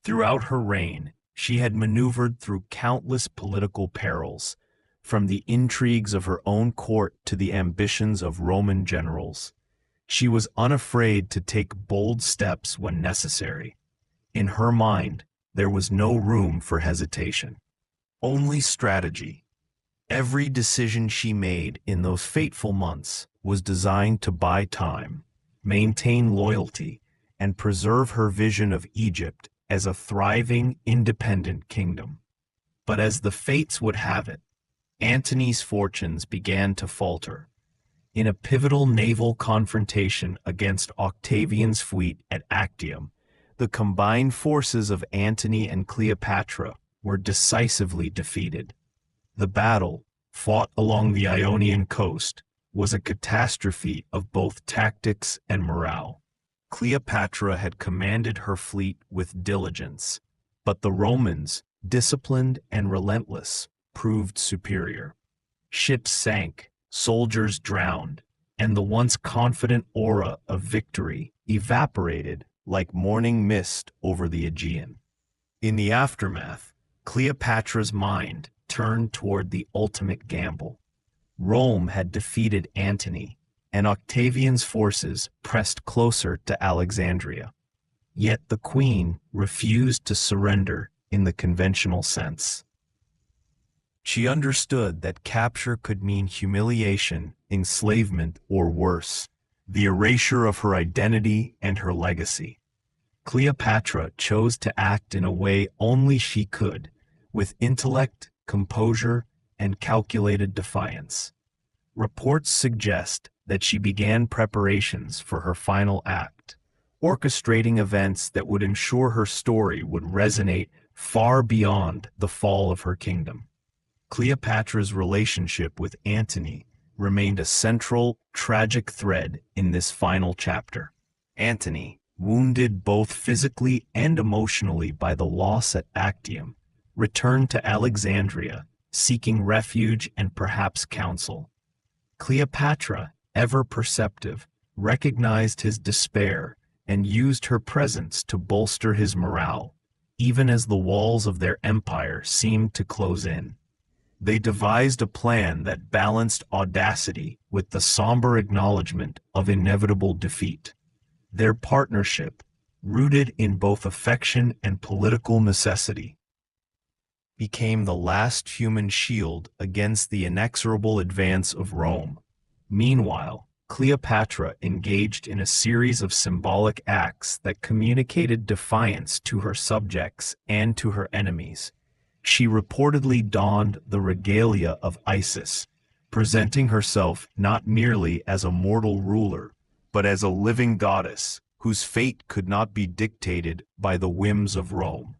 Throughout her reign, she had maneuvered through countless political perils, from the intrigues of her own court to the ambitions of Roman generals. She was unafraid to take bold steps when necessary. In her mind, there was no room for hesitation, only strategy. Every decision she made in those fateful months was designed to buy time, maintain loyalty, and preserve her vision of Egypt as a thriving, independent kingdom. But as the fates would have it, Antony's fortunes began to falter. In a pivotal naval confrontation against Octavian's fleet at Actium, the combined forces of Antony and Cleopatra were decisively defeated. The battle, fought along the Ionian coast, was a catastrophe of both tactics and morale. Cleopatra had commanded her fleet with diligence, but the Romans, disciplined and relentless, proved superior. Ships sank, soldiers drowned, and the once confident aura of victory evaporated like morning mist over the Aegean. In the aftermath, Cleopatra's mind turned toward the ultimate gamble. Rome had defeated Antony, and Octavian's forces pressed closer to Alexandria. Yet the queen refused to surrender in the conventional sense. She understood that capture could mean humiliation, enslavement, or worse, the erasure of her identity and her legacy. Cleopatra chose to act in a way only she could, with intellect, composure, and calculated defiance. Reports suggest that she began preparations for her final act, orchestrating events that would ensure her story would resonate far beyond the fall of her kingdom. Cleopatra's relationship with Antony remained a central, tragic thread in this final chapter. Antony, wounded both physically and emotionally by the loss at Actium, returned to Alexandria, seeking refuge and perhaps counsel. Cleopatra, ever perceptive, recognized his despair and used her presence to bolster his morale, even as the walls of their empire seemed to close in. They devised a plan that balanced audacity with the somber acknowledgement of inevitable defeat. Their partnership, rooted in both affection and political necessity, became the last human shield against the inexorable advance of Rome. Meanwhile, Cleopatra engaged in a series of symbolic acts that communicated defiance to her subjects and to her enemies. She reportedly donned the regalia of Isis, presenting herself not merely as a mortal ruler, but as a living goddess whose fate could not be dictated by the whims of Rome.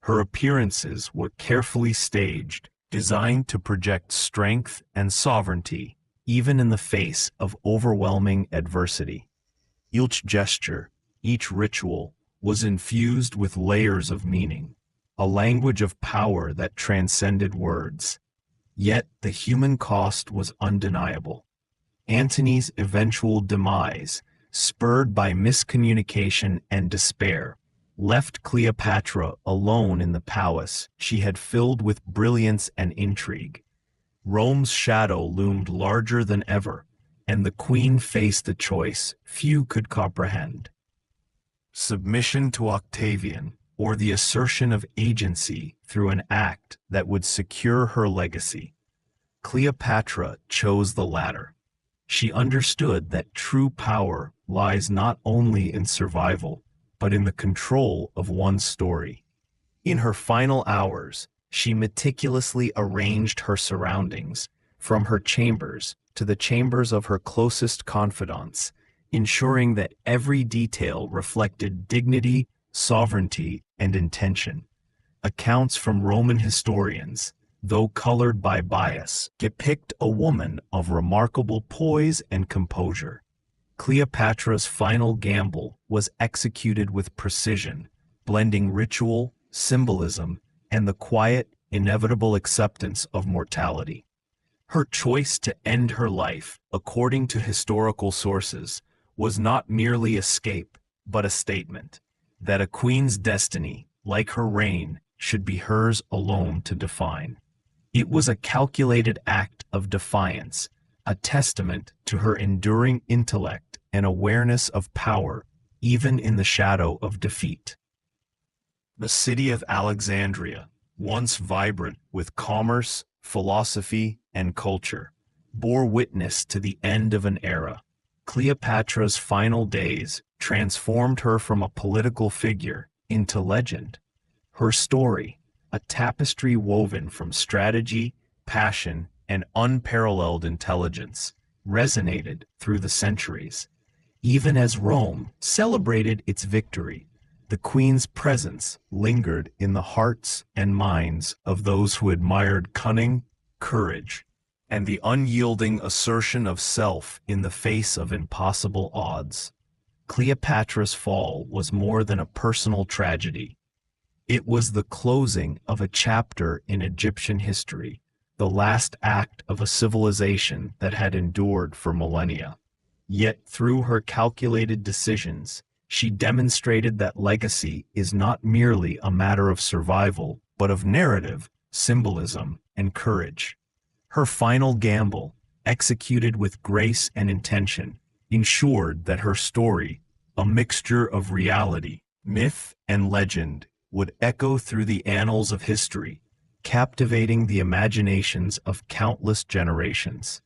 Her appearances were carefully staged, designed to project strength and sovereignty, even in the face of overwhelming adversity. Each gesture, each ritual, was infused with layers of meaning, a language of power that transcended words. Yet the human cost was undeniable. Antony's eventual demise, spurred by miscommunication and despair, left Cleopatra alone in the palace she had filled with brilliance and intrigue. Rome's shadow loomed larger than ever, and the queen faced a choice few could comprehend: submission to Octavian, or the assertion of agency through an act that would secure her legacy. Cleopatra chose the latter. She understood that true power lies not only in survival, but in the control of one's story. In her final hours, she meticulously arranged her surroundings, from her chambers to the chambers of her closest confidants, ensuring that every detail reflected dignity, sovereignty, and intention. Accounts from Roman historians, though colored by bias, depict a woman of remarkable poise and composure. Cleopatra's final gamble was executed with precision, blending ritual, symbolism, and the quiet, inevitable acceptance of mortality. Her choice to end her life, according to historical sources, was not merely escape, but a statement that a queen's destiny, like her reign, should be hers alone to define. It was a calculated act of defiance, a testament to her enduring intellect and awareness of power, even in the shadow of defeat. The city of Alexandria, once vibrant with commerce, philosophy, and culture, bore witness to the end of an era. Cleopatra's final days transformed her from a political figure into legend. Her story, a tapestry woven from strategy, passion, and unparalleled intelligence, resonated through the centuries. Even as Rome celebrated its victory, the queen's presence lingered in the hearts and minds of those who admired cunning, courage, and the unyielding assertion of self in the face of impossible odds. Cleopatra's fall was more than a personal tragedy. It was the closing of a chapter in Egyptian history, the last act of a civilization that had endured for millennia. Yet through her calculated decisions, she demonstrated that legacy is not merely a matter of survival, but of narrative, symbolism, and courage. Her final gamble, executed with grace and intention, ensured that her story, a mixture of reality, myth, and legend, would echo through the annals of history, captivating the imaginations of countless generations.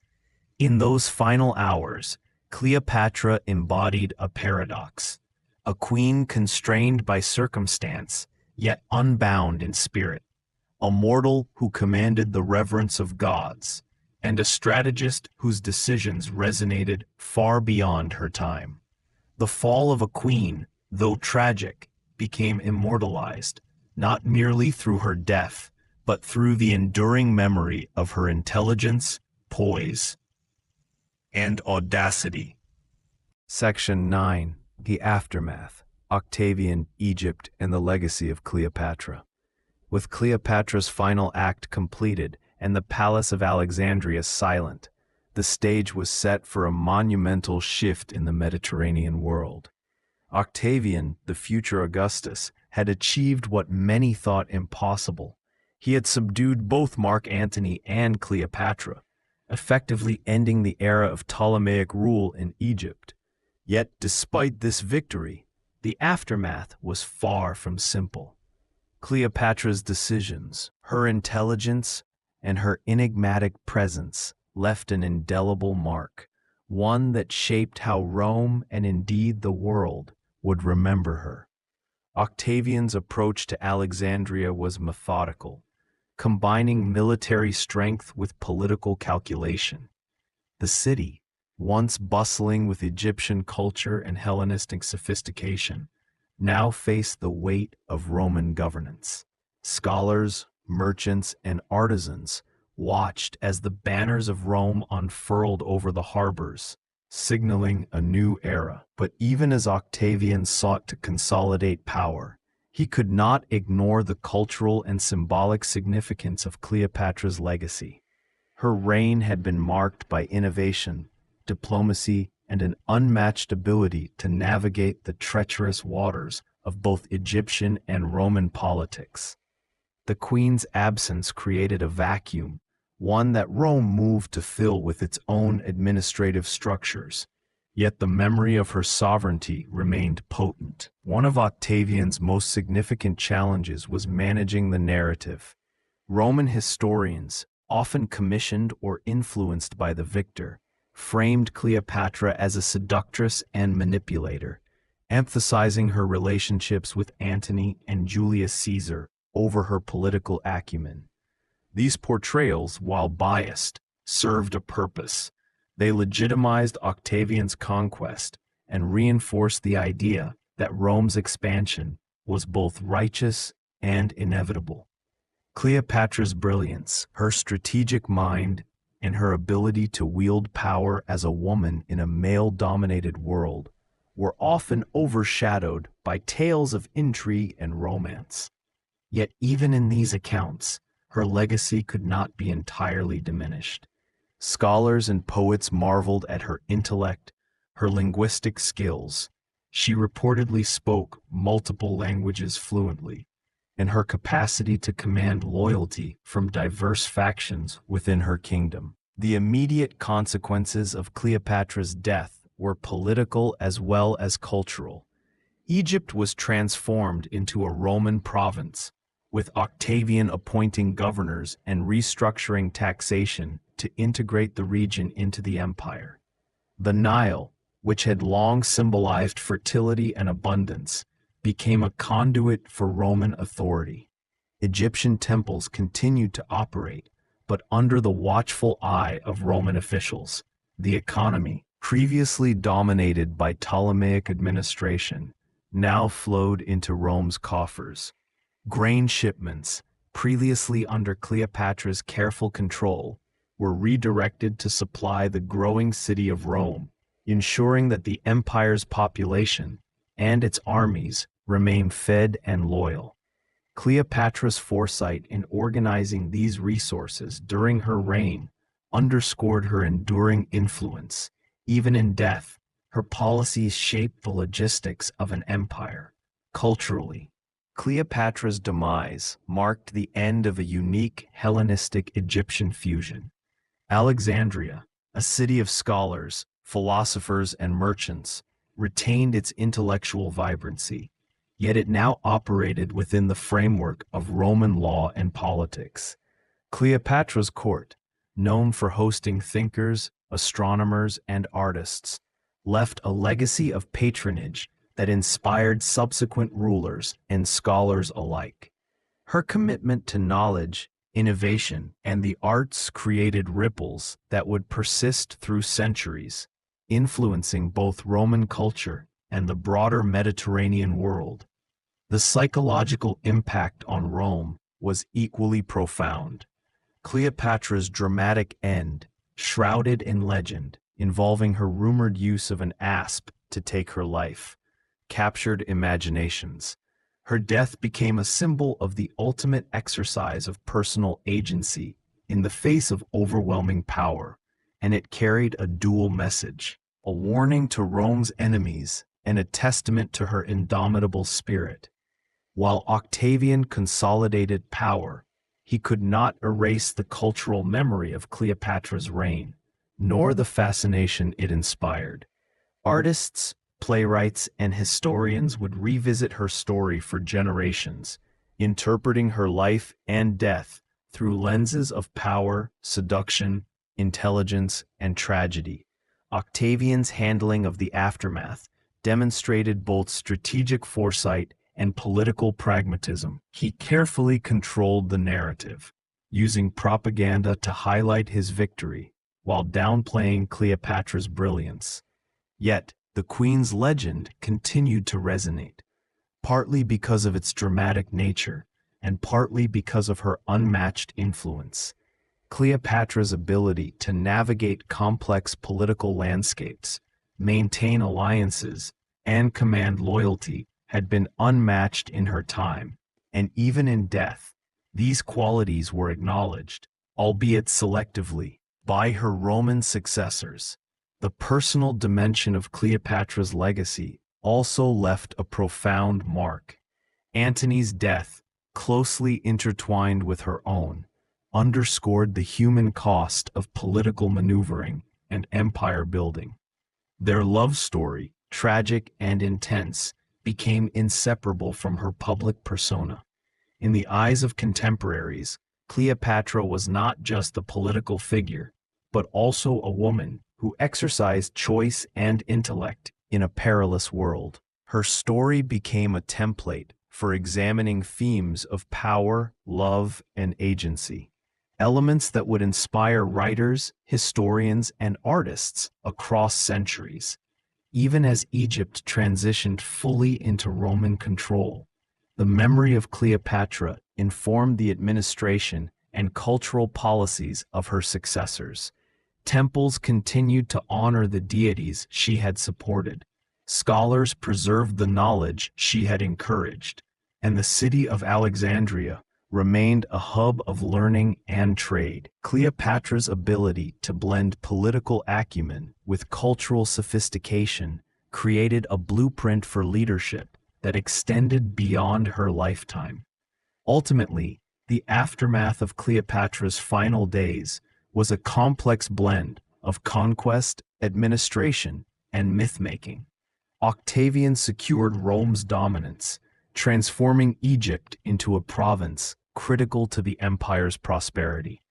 In those final hours, Cleopatra embodied a paradox, a queen constrained by circumstance, yet unbound in spirit, a mortal who commanded the reverence of gods, and a strategist whose decisions resonated far beyond her time. The fall of a queen, though tragic, became immortalized, not merely through her death, but through the enduring memory of her intelligence, poise, and audacity. Section 9. The Aftermath. Octavian, Egypt, and the Legacy of Cleopatra. With Cleopatra's final act completed and the palace of Alexandria silent, the stage was set for a monumental shift in the Mediterranean world. Octavian, the future Augustus, had achieved what many thought impossible. He had subdued both Mark Antony and Cleopatra, effectively ending the era of Ptolemaic rule in Egypt. Yet, despite this victory, the aftermath was far from simple. Cleopatra's decisions, her intelligence, and her enigmatic presence left an indelible mark, one that shaped how Rome and indeed the world would remember her. Octavian's approach to Alexandria was methodical, combining military strength with political calculation. The city, once bustling with Egyptian culture and Hellenistic sophistication, now faced the weight of Roman governance. Scholars, merchants, and artisans watched as the banners of Rome unfurled over the harbors, signaling a new era. But even as Octavian sought to consolidate power, he could not ignore the cultural and symbolic significance of Cleopatra's legacy. Her reign had been marked by innovation, diplomacy, and an unmatched ability to navigate the treacherous waters of both Egyptian and Roman politics. The queen's absence created a vacuum, one that Rome moved to fill with its own administrative structures. Yet the memory of her sovereignty remained potent. One of Octavian's most significant challenges was managing the narrative. Roman historians, often commissioned or influenced by the victor, framed Cleopatra as a seductress and manipulator, emphasizing her relationships with Antony and Julius Caesar over her political acumen. These portrayals, while biased, served a purpose. They legitimized Octavian's conquest and reinforced the idea that Rome's expansion was both righteous and inevitable. Cleopatra's brilliance, her strategic mind, and her ability to wield power as a woman in a male-dominated world were often overshadowed by tales of intrigue and romance. Yet even in these accounts, her legacy could not be entirely diminished. Scholars and poets marveled at her intellect, her linguistic skills. She reportedly spoke multiple languages fluently, and her capacity to command loyalty from diverse factions within her kingdom. The immediate consequences of Cleopatra's death were political as well as cultural. Egypt was transformed into a Roman province, with Octavian appointing governors and restructuring taxation to integrate the region into the empire. The Nile, which had long symbolized fertility and abundance, became a conduit for Roman authority. Egyptian temples continued to operate, but under the watchful eye of Roman officials. The economy, previously dominated by Ptolemaic administration, now flowed into Rome's coffers. Grain shipments, previously under Cleopatra's careful control, were redirected to supply the growing city of Rome, ensuring that the empire's population and its armies remained fed and loyal. Cleopatra's foresight in organizing these resources during her reign underscored her enduring influence, Even in death, her policies shaped the logistics of an empire. Culturally, Cleopatra's demise marked the end of a unique Hellenistic Egyptian fusion. Alexandria, a city of scholars, philosophers, and merchants, retained its intellectual vibrancy, yet it now operated within the framework of Roman law and politics. Cleopatra's court, known for hosting thinkers, astronomers, and artists, left a legacy of patronage that inspired subsequent rulers and scholars alike. Her commitment to knowledge, innovation, and the arts created ripples that would persist through centuries, influencing both Roman culture and the broader Mediterranean world. The psychological impact on Rome was equally profound. Cleopatra's dramatic end, shrouded in legend, involving her rumored use of an asp to take her life, captured imaginations. Her death became a symbol of the ultimate exercise of personal agency in the face of overwhelming power, and it carried a dual message, a warning to Rome's enemies and a testament to her indomitable spirit. While Octavian consolidated power, he could not erase the cultural memory of Cleopatra's reign, nor the fascination it inspired. Artists, playwrights, and historians would revisit her story for generations, interpreting her life and death through lenses of power, seduction, intelligence, and tragedy. Octavian's handling of the aftermath demonstrated both strategic foresight and political pragmatism. He carefully controlled the narrative, using propaganda to highlight his victory, while downplaying Cleopatra's brilliance. Yet, the Queen's legend continued to resonate, partly because of its dramatic nature, and partly because of her unmatched influence. Cleopatra's ability to navigate complex political landscapes, maintain alliances, and command loyalty had been unmatched in her time, and even in death, these qualities were acknowledged, albeit selectively, by her Roman successors. The personal dimension of Cleopatra's legacy also left a profound mark. Antony's death, closely intertwined with her own, underscored the human cost of political maneuvering and empire building. Their love story, tragic and intense, became inseparable from her public persona. In the eyes of contemporaries, Cleopatra was not just a political figure, but also a woman who exercised choice and intellect in a perilous world. Her story became a template for examining themes of power, love, and agency, elements that would inspire writers, historians, and artists across centuries. Even as Egypt transitioned fully into Roman control, the memory of Cleopatra informed the administration and cultural policies of her successors. Temples continued to honor the deities she had supported. Scholars preserved the knowledge she had encouraged, and the city of Alexandria remained a hub of learning and trade. Cleopatra's ability to blend political acumen with cultural sophistication created a blueprint for leadership that extended beyond her lifetime. Ultimately, the aftermath of Cleopatra's final days was a complex blend of conquest, administration, and myth-making. Octavian secured Rome's dominance, transforming Egypt into a province critical to the empire's prosperity.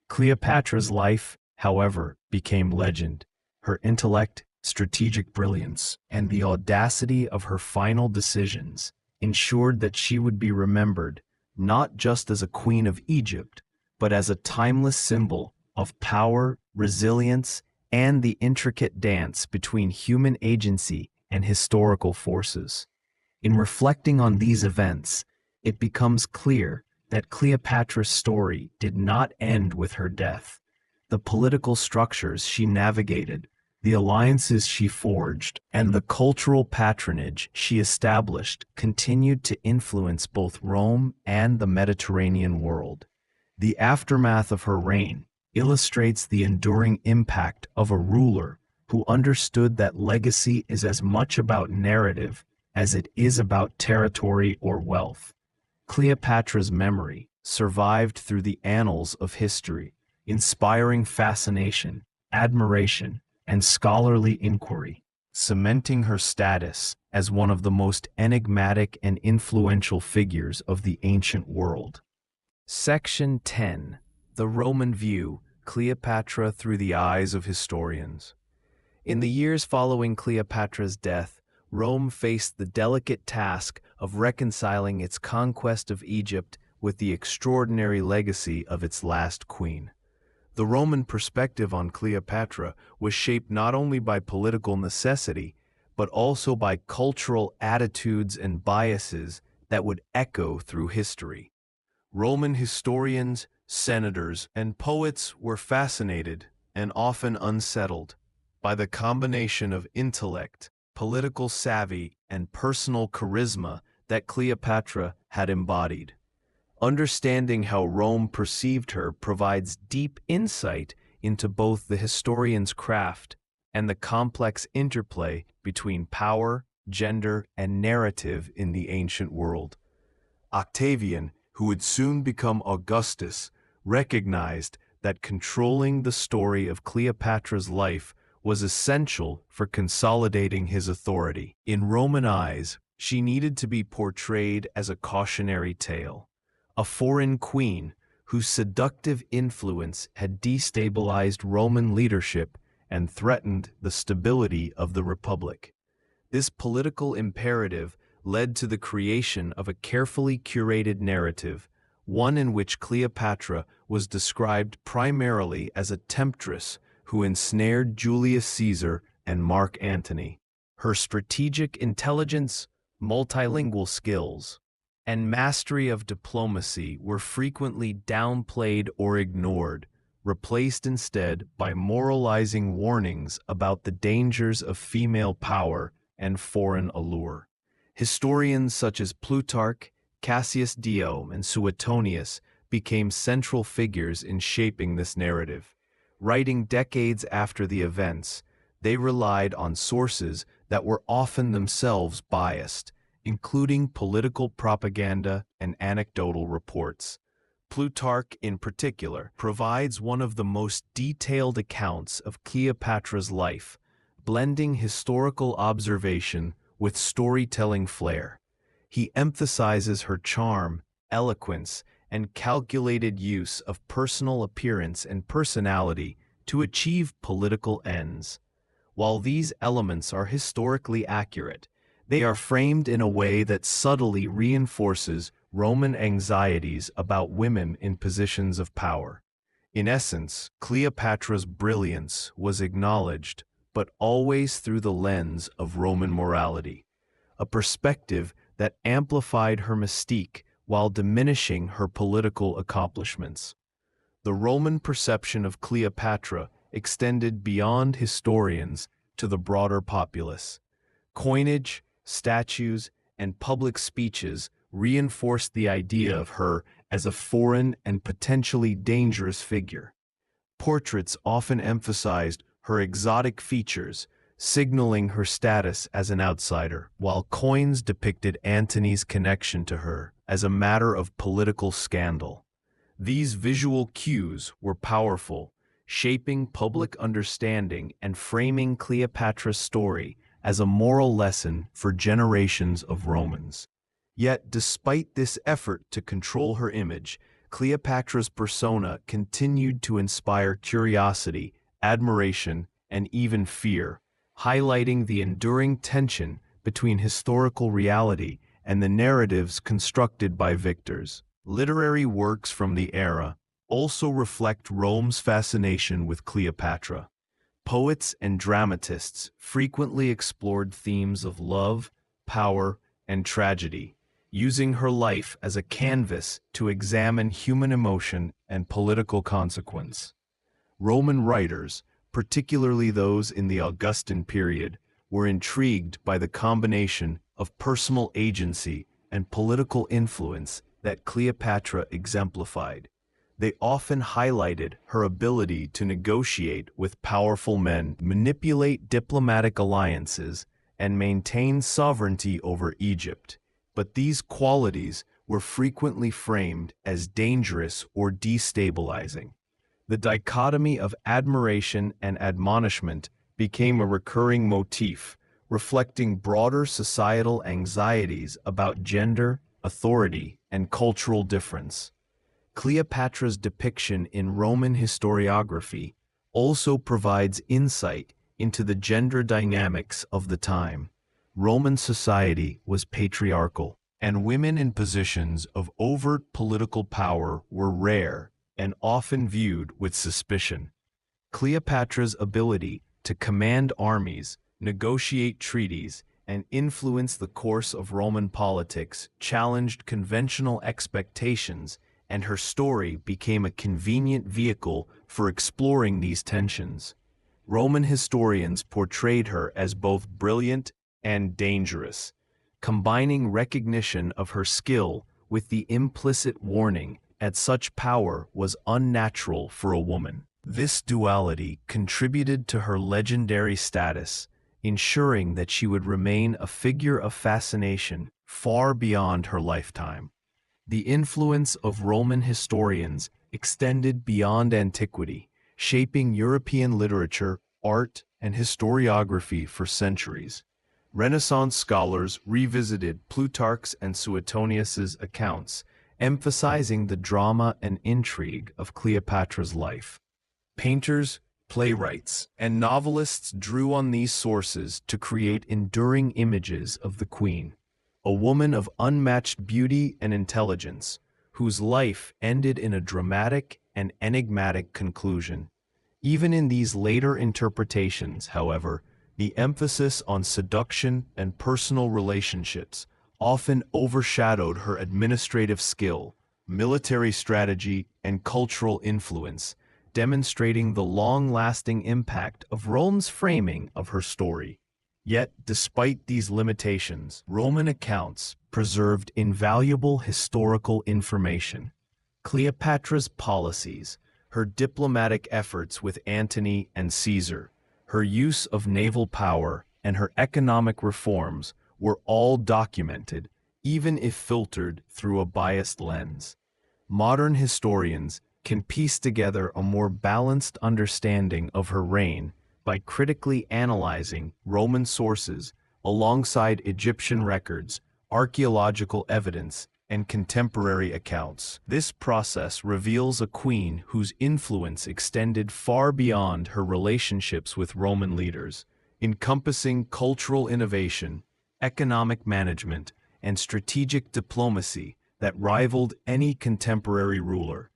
Cleopatra's life, however, became legend. Her intellect, strategic brilliance, and the audacity of her final decisions ensured that she would be remembered not just as a queen of Egypt, but as a timeless symbol of power, resilience, and the intricate dance between human agency and historical forces. In reflecting on these events, it becomes clear that Cleopatra's story did not end with her death. The political structures she navigated, the alliances she forged, and the cultural patronage she established continued to influence both Rome and the Mediterranean world. The aftermath of her reign illustrates the enduring impact of a ruler who understood that legacy is as much about narrative as it is about territory or wealth. Cleopatra's memory survived through the annals of history, inspiring fascination, admiration, and scholarly inquiry, cementing her status as one of the most enigmatic and influential figures of the ancient world. Section 10. The Roman View, Cleopatra through the eyes of historians. In the years following Cleopatra's death, Rome faced the delicate task of reconciling its conquest of Egypt with the extraordinary legacy of its last queen. The Roman perspective on Cleopatra was shaped not only by political necessity, but also by cultural attitudes and biases that would echo through history. Roman historians, senators, and poets were fascinated, and often unsettled, by the combination of intellect, political savvy, and personal charisma that Cleopatra had embodied. Understanding how Rome perceived her provides deep insight into both the historian's craft and the complex interplay between power, gender, and narrative in the ancient world. Octavian, who would soon become Augustus, recognized that controlling the story of Cleopatra's life was essential for consolidating his authority. In Roman eyes, she needed to be portrayed as a cautionary tale, a foreign queen whose seductive influence had destabilized Roman leadership and threatened the stability of the Republic. This political imperative led to the creation of a carefully curated narrative, one in which Cleopatra was described primarily as a temptress who ensnared Julius Caesar and Mark Antony. Her strategic intelligence, multilingual skills, and mastery of diplomacy were frequently downplayed or ignored, replaced instead by moralizing warnings about the dangers of female power and foreign allure. Historians such as Plutarch, Cassius Dio, and Suetonius became central figures in shaping this narrative. Writing decades after the events, they relied on sources that were often themselves biased, including political propaganda and anecdotal reports. Plutarch, in particular, provides one of the most detailed accounts of Cleopatra's life, blending historical observation with storytelling flair. He emphasizes her charm, eloquence, and calculated use of personal appearance and personality to achieve political ends. While these elements are historically accurate, they are framed in a way that subtly reinforces Roman anxieties about women in positions of power. In essence, Cleopatra's brilliance was acknowledged, but always through the lens of Roman morality, a perspective that amplified her mystique while diminishing her political accomplishments. The Roman perception of Cleopatra extended beyond historians to the broader populace. Coinage, statues, and public speeches reinforced the idea of her as a foreign and potentially dangerous figure. Portraits often emphasized her exotic features, signaling her status as an outsider, while coins depicted Antony's connection to her as a matter of political scandal. These visual cues were powerful, shaping public understanding and framing Cleopatra's story as a moral lesson for generations of Romans. Yet, despite this effort to control her image, Cleopatra's persona continued to inspire curiosity, admiration, and even fear, highlighting the enduring tension between historical reality and the narratives constructed by victors. Literary works from the era also reflect Rome's fascination with Cleopatra. Poets and dramatists frequently explored themes of love, power, and tragedy, using her life as a canvas to examine human emotion and political consequence. Roman writers, particularly those in the Augustan period, were intrigued by the combination of personal agency and political influence that Cleopatra exemplified. They often highlighted her ability to negotiate with powerful men, manipulate diplomatic alliances, and maintain sovereignty over Egypt. But these qualities were frequently framed as dangerous or destabilizing. The dichotomy of admiration and admonishment became a recurring motif, reflecting broader societal anxieties about gender, authority, and cultural difference. Cleopatra's depiction in Roman historiography also provides insight into the gender dynamics of the time. Roman society was patriarchal, and women in positions of overt political power were rare and often viewed with suspicion. Cleopatra's ability to command armies, negotiate treaties, and influence the course of Roman politics challenged conventional expectations, and her story became a convenient vehicle for exploring these tensions. Roman historians portrayed her as both brilliant and dangerous, combining recognition of her skill with the implicit warning that such power was unnatural for a woman. This duality contributed to her legendary status, ensuring that she would remain a figure of fascination far beyond her lifetime. The influence of Roman historians extended beyond antiquity, shaping European literature, art, and historiography for centuries. Renaissance scholars revisited Plutarch's and Suetonius's accounts, emphasizing the drama and intrigue of Cleopatra's life. Painters, playwrights, and novelists drew on these sources to create enduring images of the queen, a woman of unmatched beauty and intelligence, whose life ended in a dramatic and enigmatic conclusion. Even in these later interpretations, however, the emphasis on seduction and personal relationships often overshadowed her administrative skill, military strategy, and cultural influence, demonstrating the long-lasting impact of Rome's framing of her story. Yet, despite these limitations, Roman accounts preserved invaluable historical information. Cleopatra's policies, her diplomatic efforts with Antony and Caesar, her use of naval power, and her economic reforms were all documented, even if filtered through a biased lens. Modern historians can piece together a more balanced understanding of her reign by critically analyzing Roman sources alongside Egyptian records, archaeological evidence, and contemporary accounts. This process reveals a queen whose influence extended far beyond her relationships with Roman leaders, encompassing cultural innovation, economic management, and strategic diplomacy that rivaled any contemporary ruler.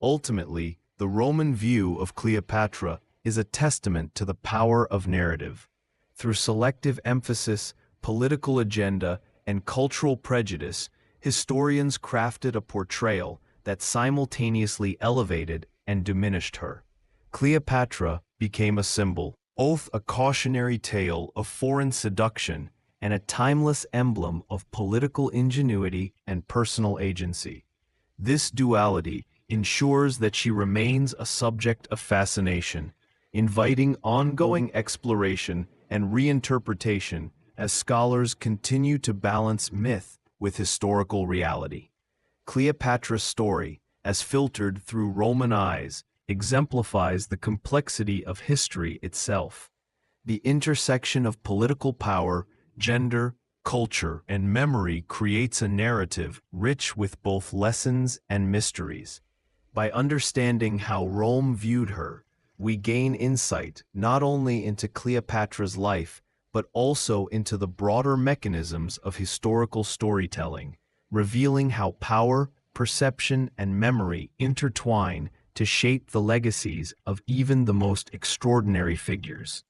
Ultimately, the Roman view of Cleopatra is a testament to the power of narrative. Through selective emphasis, political agenda, and cultural prejudice, historians crafted a portrayal that simultaneously elevated and diminished her. Cleopatra became a symbol, both a cautionary tale of foreign seduction and a timeless emblem of political ingenuity and personal agency. This duality ensures that she remains a subject of fascination, inviting ongoing exploration and reinterpretation as scholars continue to balance myth with historical reality. Cleopatra's story, as filtered through Roman eyes, exemplifies the complexity of history itself. The intersection of political power, gender, culture, and memory creates a narrative rich with both lessons and mysteries. By understanding how Rome viewed her, we gain insight not only into Cleopatra's life, but also into the broader mechanisms of historical storytelling, revealing how power, perception, and memory intertwine to shape the legacies of even the most extraordinary figures.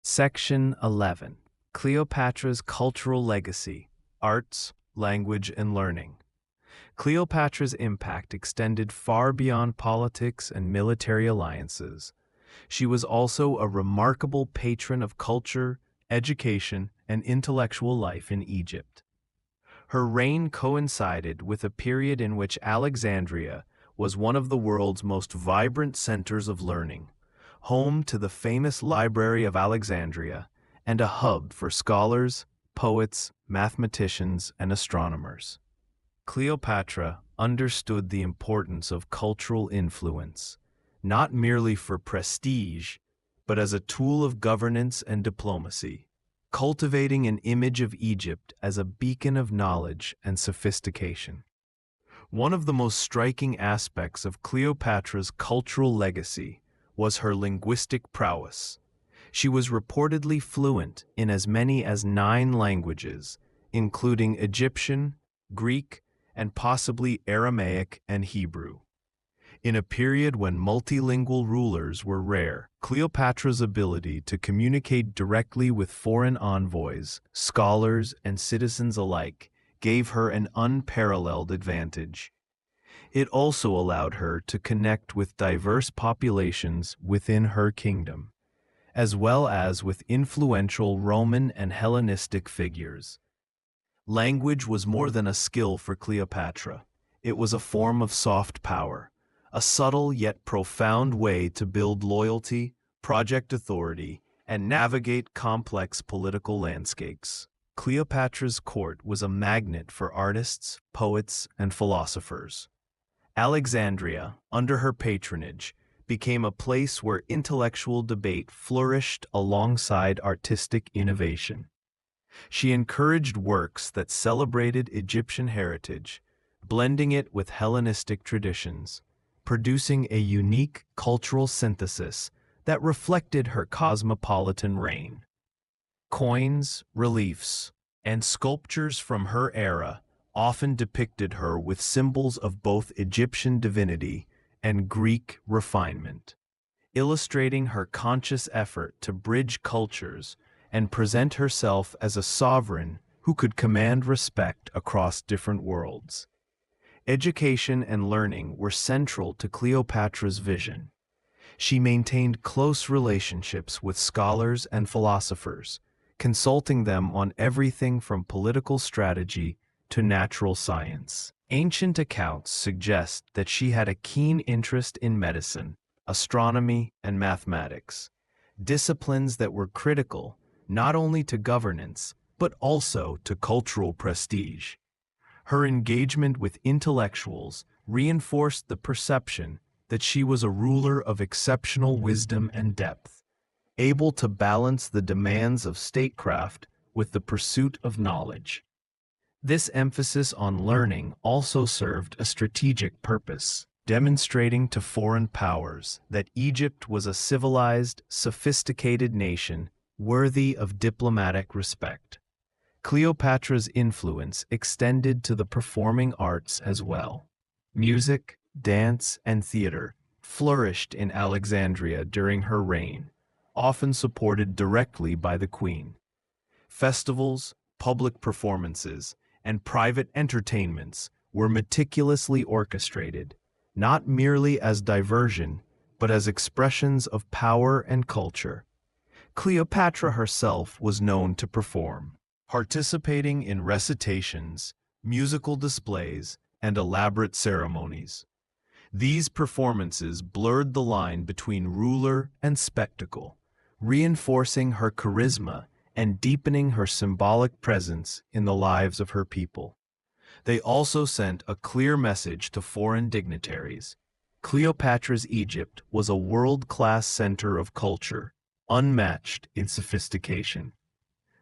Section 11. Cleopatra's Cultural Legacy: Arts, Language, and Learning. Cleopatra's impact extended far beyond politics and military alliances. She was also a remarkable patron of culture, education, and intellectual life in Egypt. Her reign coincided with a period in which Alexandria was one of the world's most vibrant centers of learning, home to the famous Library of Alexandria and a hub for scholars, poets, mathematicians, and astronomers. Cleopatra understood the importance of cultural influence, not merely for prestige, but as a tool of governance and diplomacy, cultivating an image of Egypt as a beacon of knowledge and sophistication. One of the most striking aspects of Cleopatra's cultural legacy was her linguistic prowess. She was reportedly fluent in as many as 9 languages, including Egyptian, Greek, and possibly Aramaic and Hebrew. In a period when multilingual rulers were rare, Cleopatra's ability to communicate directly with foreign envoys, scholars, and citizens alike gave her an unparalleled advantage. It also allowed her to connect with diverse populations within her kingdom, as well as with influential Roman and Hellenistic figures. Language was more than a skill for Cleopatra. It was a form of soft power, a subtle yet profound way to build loyalty, project authority, and navigate complex political landscapes. Cleopatra's court was a magnet for artists, poets, and philosophers. Alexandria, under her patronage, became a place where intellectual debate flourished alongside artistic innovation. She encouraged works that celebrated Egyptian heritage, blending it with Hellenistic traditions, producing a unique cultural synthesis that reflected her cosmopolitan reign. Coins, reliefs, and sculptures from her era often depicted her with symbols of both Egyptian divinity and Greek refinement, illustrating her conscious effort to bridge cultures and present herself as a sovereign who could command respect across different worlds. Education and learning were central to Cleopatra's vision. She maintained close relationships with scholars and philosophers, consulting them on everything from political strategy to natural science. Ancient accounts suggest that she had a keen interest in medicine, astronomy, and mathematics, disciplines that were critical not only to governance, but also to cultural prestige. Her engagement with intellectuals reinforced the perception that she was a ruler of exceptional wisdom and depth, able to balance the demands of statecraft with the pursuit of knowledge. This emphasis on learning also served a strategic purpose, demonstrating to foreign powers that Egypt was a civilized, sophisticated nation worthy of diplomatic respect. Cleopatra's influence extended to the performing arts as well. Music, dance, and theater flourished in Alexandria during her reign, often supported directly by the queen. Festivals, public performances, and private entertainments were meticulously orchestrated, not merely as diversion, but as expressions of power and culture. Cleopatra herself was known to perform, participating in recitations, musical displays, and elaborate ceremonies. These performances blurred the line between ruler and spectacle, reinforcing her charisma and deepening her symbolic presence in the lives of her people. They also sent a clear message to foreign dignitaries. Cleopatra's Egypt was a world-class center of culture, unmatched in sophistication.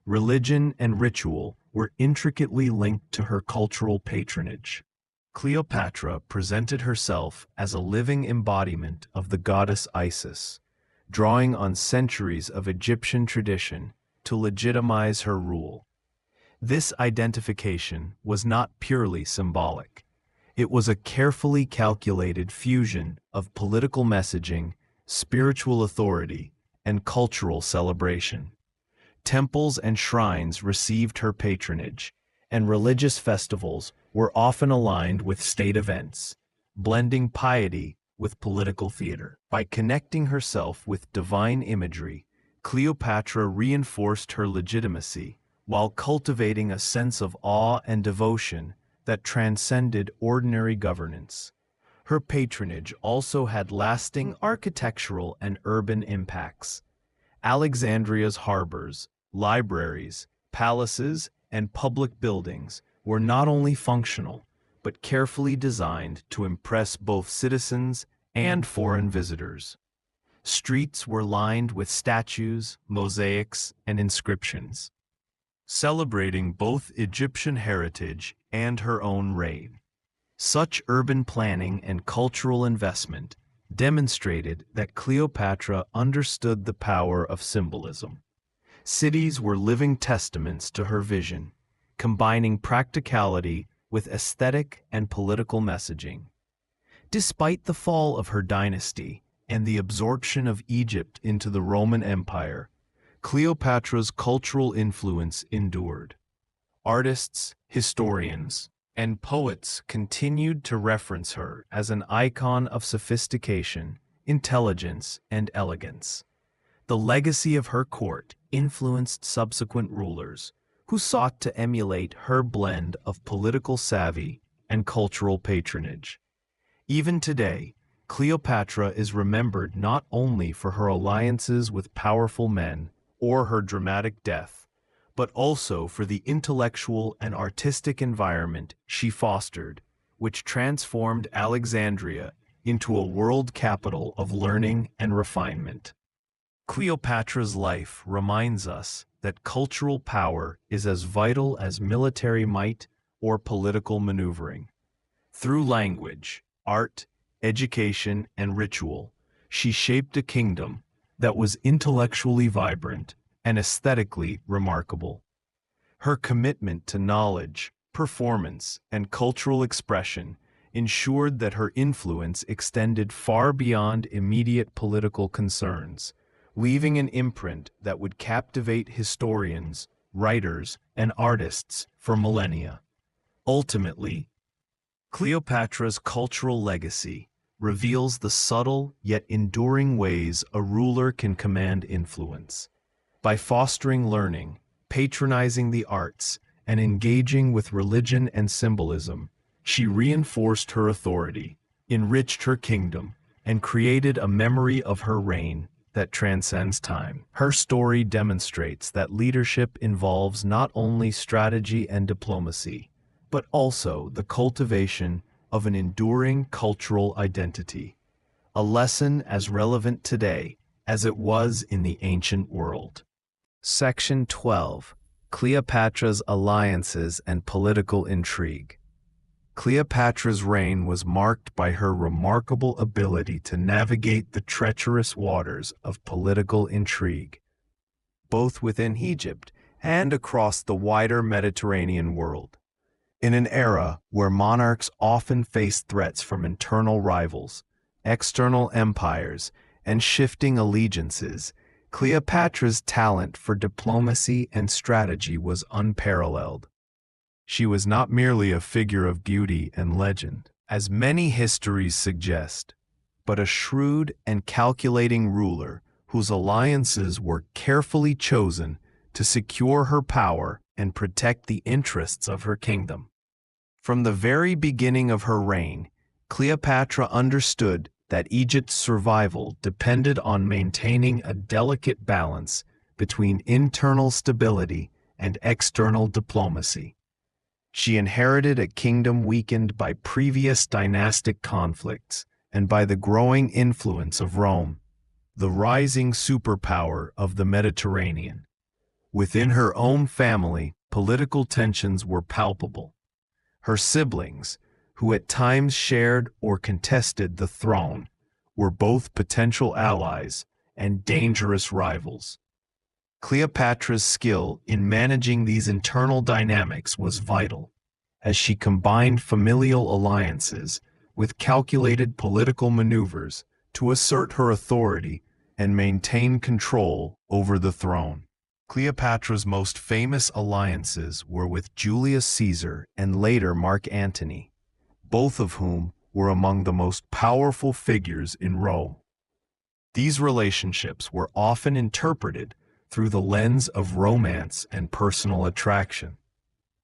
Religion and ritual were intricately linked to her cultural patronage. Cleopatra presented herself as a living embodiment of the goddess Isis, drawing on centuries of Egyptian tradition to legitimize her rule. This identification was not purely symbolic. It was a carefully calculated fusion of political messaging, spiritual authority, and cultural celebration. Temples and shrines received her patronage, and religious festivals were often aligned with state events, blending piety with political theater. By connecting herself with divine imagery, Cleopatra reinforced her legitimacy while cultivating a sense of awe and devotion that transcended ordinary governance. Her patronage also had lasting architectural and urban impacts. Alexandria's harbors, libraries, palaces, and public buildings were not only functional, but carefully designed to impress both citizens and foreign visitors. Streets were lined with statues, mosaics, and inscriptions, celebrating both Egyptian heritage and her own reign. Such urban planning and cultural investment demonstrated that Cleopatra understood the power of symbolism. Cities were living testaments to her vision, combining practicality with aesthetic and political messaging. Despite the fall of her dynasty and the absorption of Egypt into the Roman Empire, Cleopatra's cultural influence endured. Artists, historians, and poets continued to reference her as an icon of sophistication, intelligence, and elegance. The legacy of her court influenced subsequent rulers, who sought to emulate her blend of political savvy and cultural patronage. Even today, Cleopatra is remembered not only for her alliances with powerful men or her dramatic death, but also for the intellectual and artistic environment she fostered, which transformed Alexandria into a world capital of learning and refinement. Cleopatra's life reminds us that cultural power is as vital as military might or political maneuvering. Through language, art, education, and ritual, she shaped a kingdom that was intellectually vibrant and aesthetically remarkable. Her commitment to knowledge, performance, and cultural expression ensured that her influence extended far beyond immediate political concerns, leaving an imprint that would captivate historians, writers, and artists for millennia. Ultimately, Cleopatra's cultural legacy reveals the subtle yet enduring ways a ruler can command influence. By fostering learning, patronizing the arts, and engaging with religion and symbolism, she reinforced her authority, enriched her kingdom, and created a memory of her reign that transcends time. Her story demonstrates that leadership involves not only strategy and diplomacy, but also the cultivation of an enduring cultural identity, a lesson as relevant today as it was in the ancient world. Section 12. Cleopatra's Alliances and Political Intrigue. Cleopatra's reign was marked by her remarkable ability to navigate the treacherous waters of political intrigue, both within Egypt and across the wider Mediterranean world. In an era where monarchs often faced threats from internal rivals, external empires, and shifting allegiances, Cleopatra's talent for diplomacy and strategy was unparalleled. She was not merely a figure of beauty and legend, as many histories suggest, but a shrewd and calculating ruler whose alliances were carefully chosen to secure her power and protect the interests of her kingdom. From the very beginning of her reign, Cleopatra understood that Egypt's survival depended on maintaining a delicate balance between internal stability and external diplomacy. She inherited a kingdom weakened by previous dynastic conflicts and by the growing influence of Rome, the rising superpower of the Mediterranean. Within her own family, political tensions were palpable. Her siblings, who at times shared or contested the throne, were both potential allies and dangerous rivals. Cleopatra's skill in managing these internal dynamics was vital, as she combined familial alliances with calculated political maneuvers to assert her authority and maintain control over the throne. Cleopatra's most famous alliances were with Julius Caesar and later Mark Antony, both of whom were among the most powerful figures in Rome. These relationships were often interpreted through the lens of romance and personal attraction,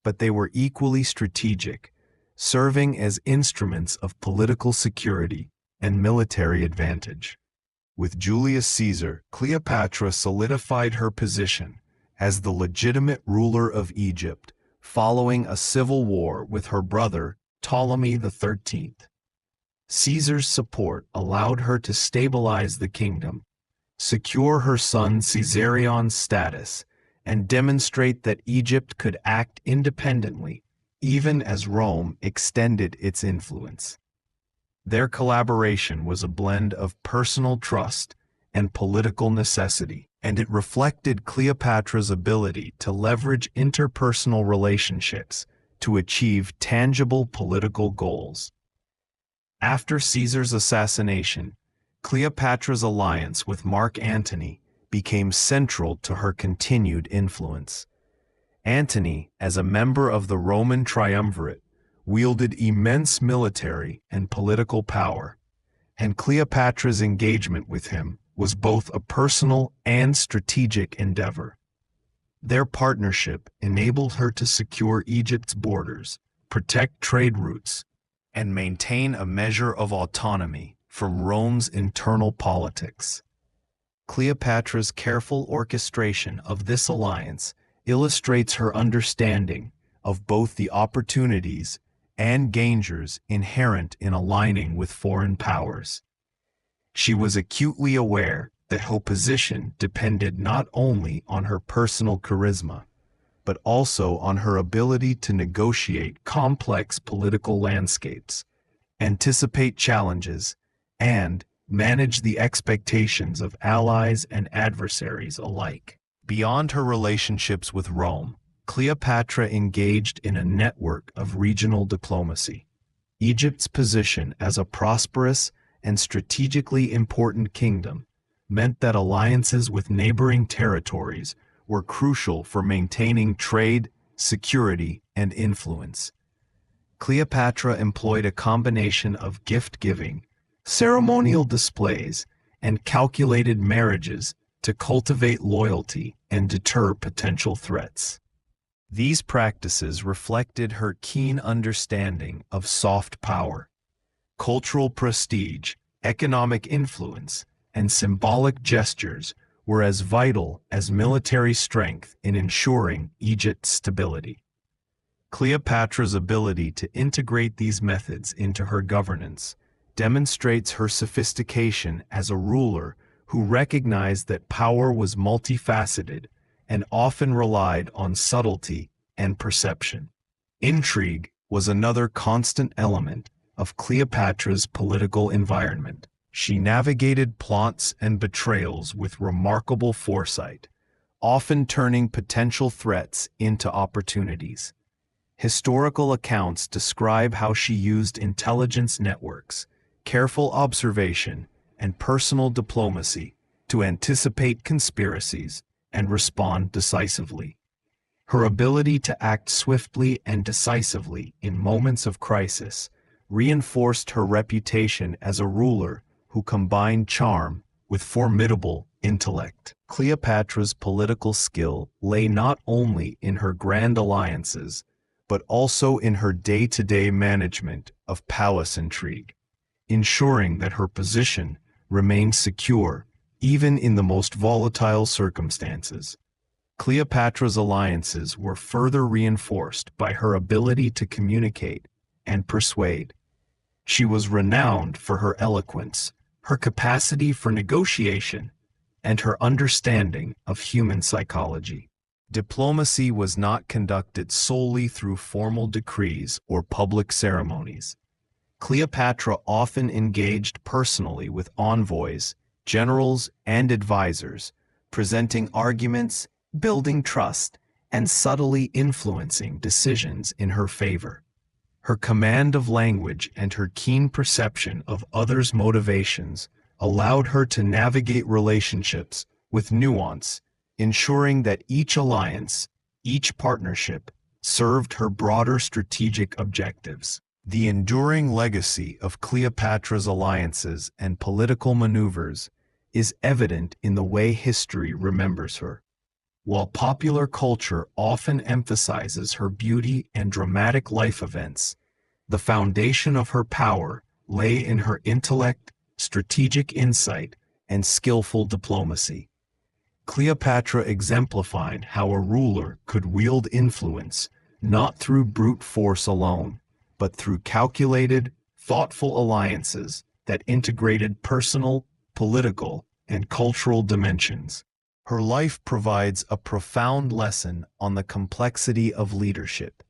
but they were equally strategic, serving as instruments of political security and military advantage. With Julius Caesar, Cleopatra solidified her position as the legitimate ruler of Egypt following a civil war with her brother Ptolemy XIII. Caesar's support allowed her to stabilize the kingdom, secure her son Caesarion's status, and demonstrate that Egypt could act independently even as Rome extended its influence. Their collaboration was a blend of personal trust and political necessity, and it reflected Cleopatra's ability to leverage interpersonal relationships to achieve tangible political goals. After Caesar's assassination, Cleopatra's alliance with Mark Antony became central to her continued influence. Antony, as a member of the Roman triumvirate, wielded immense military and political power, and Cleopatra's engagement with him was both a personal and strategic endeavor. Their partnership enabled her to secure Egypt's borders, protect trade routes, and maintain a measure of autonomy from Rome's internal politics. Cleopatra's careful orchestration of this alliance illustrates her understanding of both the opportunities and dangers inherent in aligning with foreign powers. She was acutely aware that her position depended not only on her personal charisma, but also on her ability to negotiate complex political landscapes, anticipate challenges, and manage the expectations of allies and adversaries alike. Beyond her relationships with Rome, Cleopatra engaged in a network of regional diplomacy. Egypt's position as a prosperous and strategically important kingdom meant that alliances with neighboring territories were crucial for maintaining trade, security, and influence. Cleopatra employed a combination of gift-giving, ceremonial displays, and calculated marriages to cultivate loyalty and deter potential threats. These practices reflected her keen understanding of soft power, cultural prestige, economic influence, and symbolic gestures were as vital as military strength in ensuring Egypt's stability. Cleopatra's ability to integrate these methods into her governance demonstrates her sophistication as a ruler who recognized that power was multifaceted and often relied on subtlety and perception. Intrigue was another constant element of Cleopatra's political environment. She navigated plots and betrayals with remarkable foresight, often turning potential threats into opportunities. Historical accounts describe how she used intelligence networks, careful observation, and personal diplomacy to anticipate conspiracies and respond decisively. Her ability to act swiftly and decisively in moments of crisis reinforced her reputation as a ruler who combined charm with formidable intellect. Cleopatra's political skill lay not only in her grand alliances, but also in her day-to-day management of palace intrigue, ensuring that her position remained secure even in the most volatile circumstances. Cleopatra's alliances were further reinforced by her ability to communicate and persuade. She was renowned for her eloquence, her capacity for negotiation, and her understanding of human psychology. Diplomacy was not conducted solely through formal decrees or public ceremonies. Cleopatra often engaged personally with envoys, generals, and advisors, presenting arguments, building trust, and subtly influencing decisions in her favor. Her command of language and her keen perception of others' motivations allowed her to navigate relationships with nuance, ensuring that each alliance, each partnership, served her broader strategic objectives. The enduring legacy of Cleopatra's alliances and political maneuvers is evident in the way history remembers her. While popular culture often emphasizes her beauty and dramatic life events, The foundation of her power lay in her intellect, strategic insight, and skillful diplomacy. Cleopatra exemplified how a ruler could wield influence not through brute force alone, but through calculated, thoughtful alliances that integrated personal, political, and cultural dimensions. Her life provides a profound lesson on the complexity of leadership.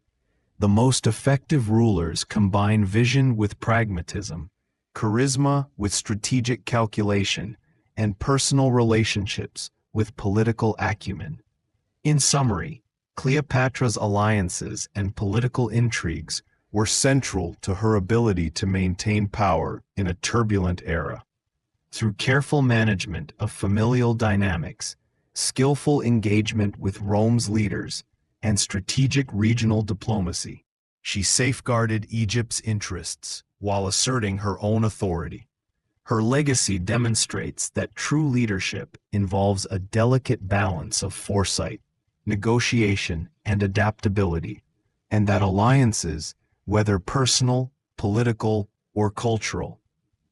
The most effective rulers combine vision with pragmatism, charisma with strategic calculation, and personal relationships with political acumen. In summary, Cleopatra's alliances and political intrigues were central to her ability to maintain power in a turbulent era. Through careful management of familial dynamics, skillful engagement with Rome's leaders, and strategic regional diplomacy, she safeguarded Egypt's interests while asserting her own authority. Her legacy demonstrates that true leadership involves a delicate balance of foresight, negotiation, and adaptability, and that alliances, whether personal, political, or cultural,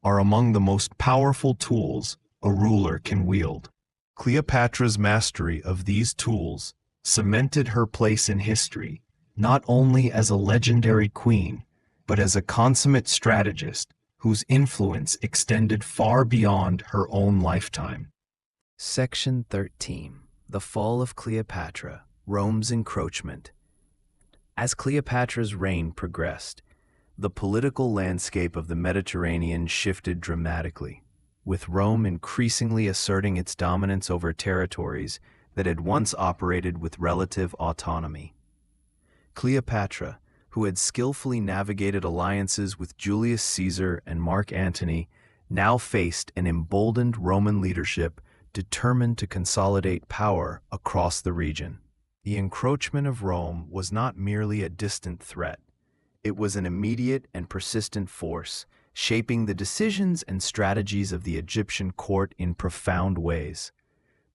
are among the most powerful tools a ruler can wield. Cleopatra's mastery of these tools cemented her place in history, not only as a legendary queen, but as a consummate strategist whose influence extended far beyond her own lifetime. Section 13. The Fall of Cleopatra, Rome's Encroachment. As Cleopatra's reign progressed, the political landscape of the Mediterranean shifted dramatically, with Rome increasingly asserting its dominance over territories that had once operated with relative autonomy. Cleopatra, who had skillfully navigated alliances with Julius Caesar and Mark Antony, now faced an emboldened Roman leadership determined to consolidate power across the region. The encroachment of Rome was not merely a distant threat. It was an immediate and persistent force, shaping the decisions and strategies of the Egyptian court in profound ways.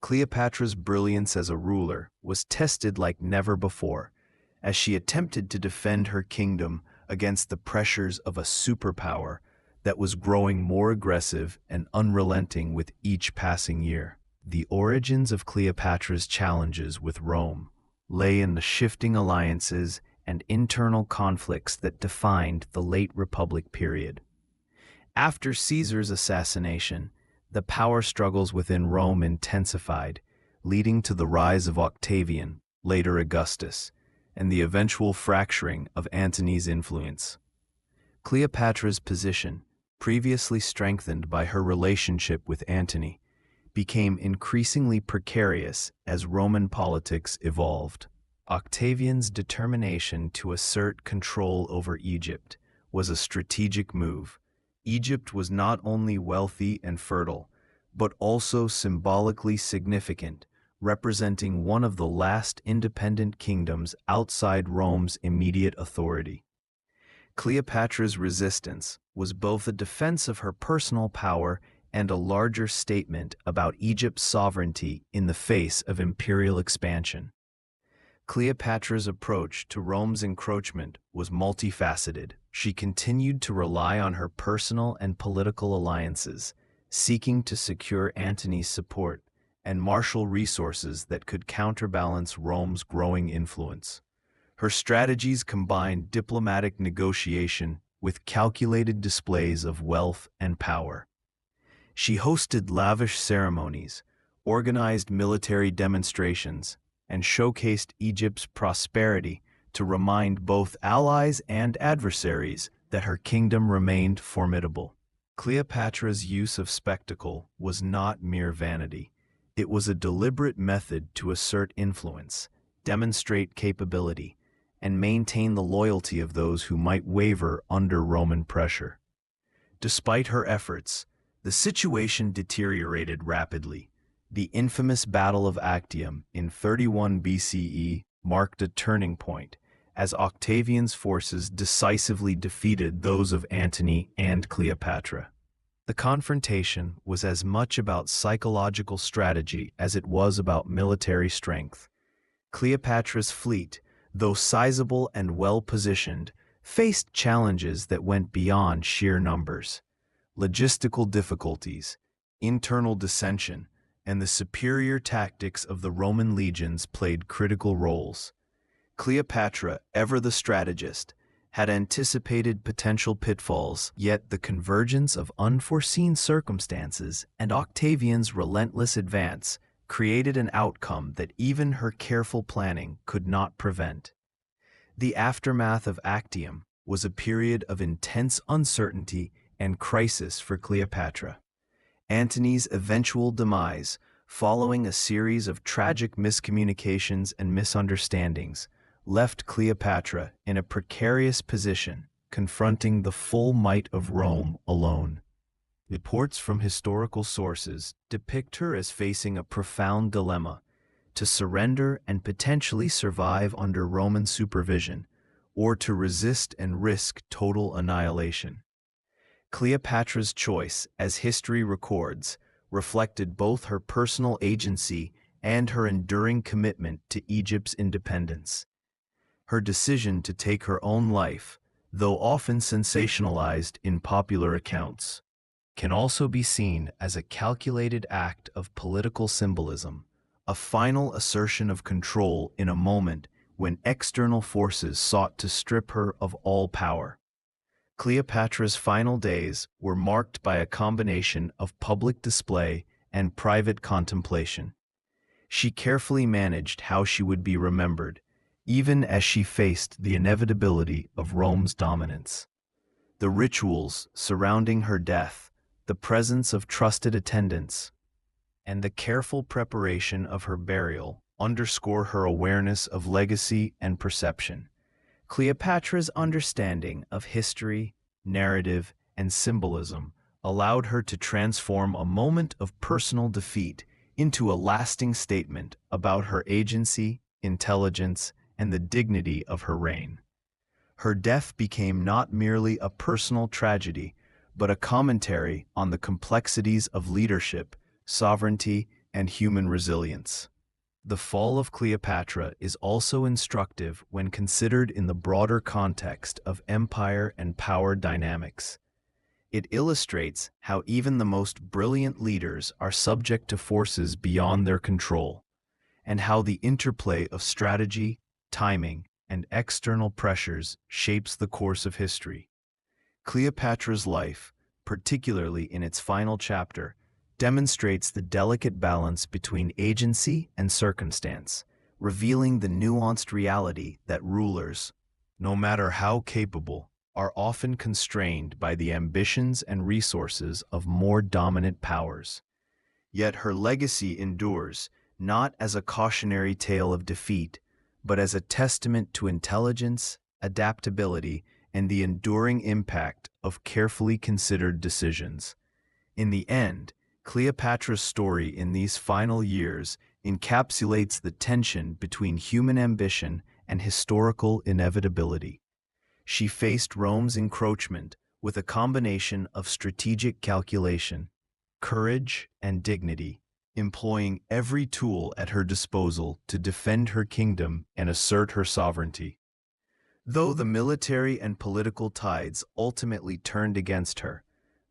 Cleopatra's brilliance as a ruler was tested like never before, as she attempted to defend her kingdom against the pressures of a superpower that was growing more aggressive and unrelenting with each passing year. The origins of Cleopatra's challenges with Rome lay in the shifting alliances and internal conflicts that defined the late Republic period. After Caesar's assassination, the power struggles within Rome intensified, leading to the rise of Octavian, later Augustus, and the eventual fracturing of Antony's influence. Cleopatra's position, previously strengthened by her relationship with Antony, became increasingly precarious as Roman politics evolved. Octavian's determination to assert control over Egypt was a strategic move. Egypt was not only wealthy and fertile, but also symbolically significant, representing one of the last independent kingdoms outside Rome's immediate authority. Cleopatra's resistance was both a defense of her personal power and a larger statement about Egypt's sovereignty in the face of imperial expansion. Cleopatra's approach to Rome's encroachment was multifaceted. She continued to rely on her personal and political alliances, seeking to secure Antony's support and marshal resources that could counterbalance Rome's growing influence. Her strategies combined diplomatic negotiation with calculated displays of wealth and power. She hosted lavish ceremonies, organized military demonstrations, and showcased Egypt's prosperity to remind both allies and adversaries that her kingdom remained formidable. Cleopatra's use of spectacle was not mere vanity. It was a deliberate method to assert influence, demonstrate capability, and maintain the loyalty of those who might waver under Roman pressure. Despite her efforts, the situation deteriorated rapidly. The infamous Battle of Actium in 31 BCE marked a turning point, as Octavian's forces decisively defeated those of Antony and Cleopatra. The confrontation was as much about psychological strategy as it was about military strength. Cleopatra's fleet, though sizable and well-positioned, faced challenges that went beyond sheer numbers. Logistical difficulties, internal dissension, and the superior tactics of the Roman legions played critical roles. Cleopatra, ever the strategist, had anticipated potential pitfalls, yet the convergence of unforeseen circumstances and Octavian's relentless advance created an outcome that even her careful planning could not prevent. The aftermath of Actium was a period of intense uncertainty and crisis for Cleopatra. Antony's eventual demise, following a series of tragic miscommunications and misunderstandings, left Cleopatra in a precarious position, confronting the full might of Rome alone. Reports from historical sources depict her as facing a profound dilemma: to surrender and potentially survive under Roman supervision, or to resist and risk total annihilation. Cleopatra's choice, as history records, reflected both her personal agency and her enduring commitment to Egypt's independence. Her decision to take her own life, though often sensationalized in popular accounts, can also be seen as a calculated act of political symbolism, a final assertion of control in a moment when external forces sought to strip her of all power. Cleopatra's final days were marked by a combination of public display and private contemplation. She carefully managed how she would be remembered, even as she faced the inevitability of Rome's dominance. The rituals surrounding her death, the presence of trusted attendants, and the careful preparation of her burial underscore her awareness of legacy and perception. Cleopatra's understanding of history, narrative, and symbolism allowed her to transform a moment of personal defeat into a lasting statement about her agency, intelligence, and the dignity of her reign. Her death became not merely a personal tragedy, but a commentary on the complexities of leadership, sovereignty, and human resilience. The fall of Cleopatra is also instructive when considered in the broader context of empire and power dynamics. It illustrates how even the most brilliant leaders are subject to forces beyond their control, and how the interplay of strategy, timing, and external pressures shapes the course of history. Cleopatra's life, particularly in its final chapter, demonstrates the delicate balance between agency and circumstance, revealing the nuanced reality that rulers, no matter how capable, are often constrained by the ambitions and resources of more dominant powers. Yet her legacy endures, not as a cautionary tale of defeat, but as a testament to intelligence, adaptability, and the enduring impact of carefully considered decisions. In the end, Cleopatra's story in these final years encapsulates the tension between human ambition and historical inevitability. She faced Rome's encroachment with a combination of strategic calculation, courage, and dignity, employing every tool at her disposal to defend her kingdom and assert her sovereignty. Though the military and political tides ultimately turned against her,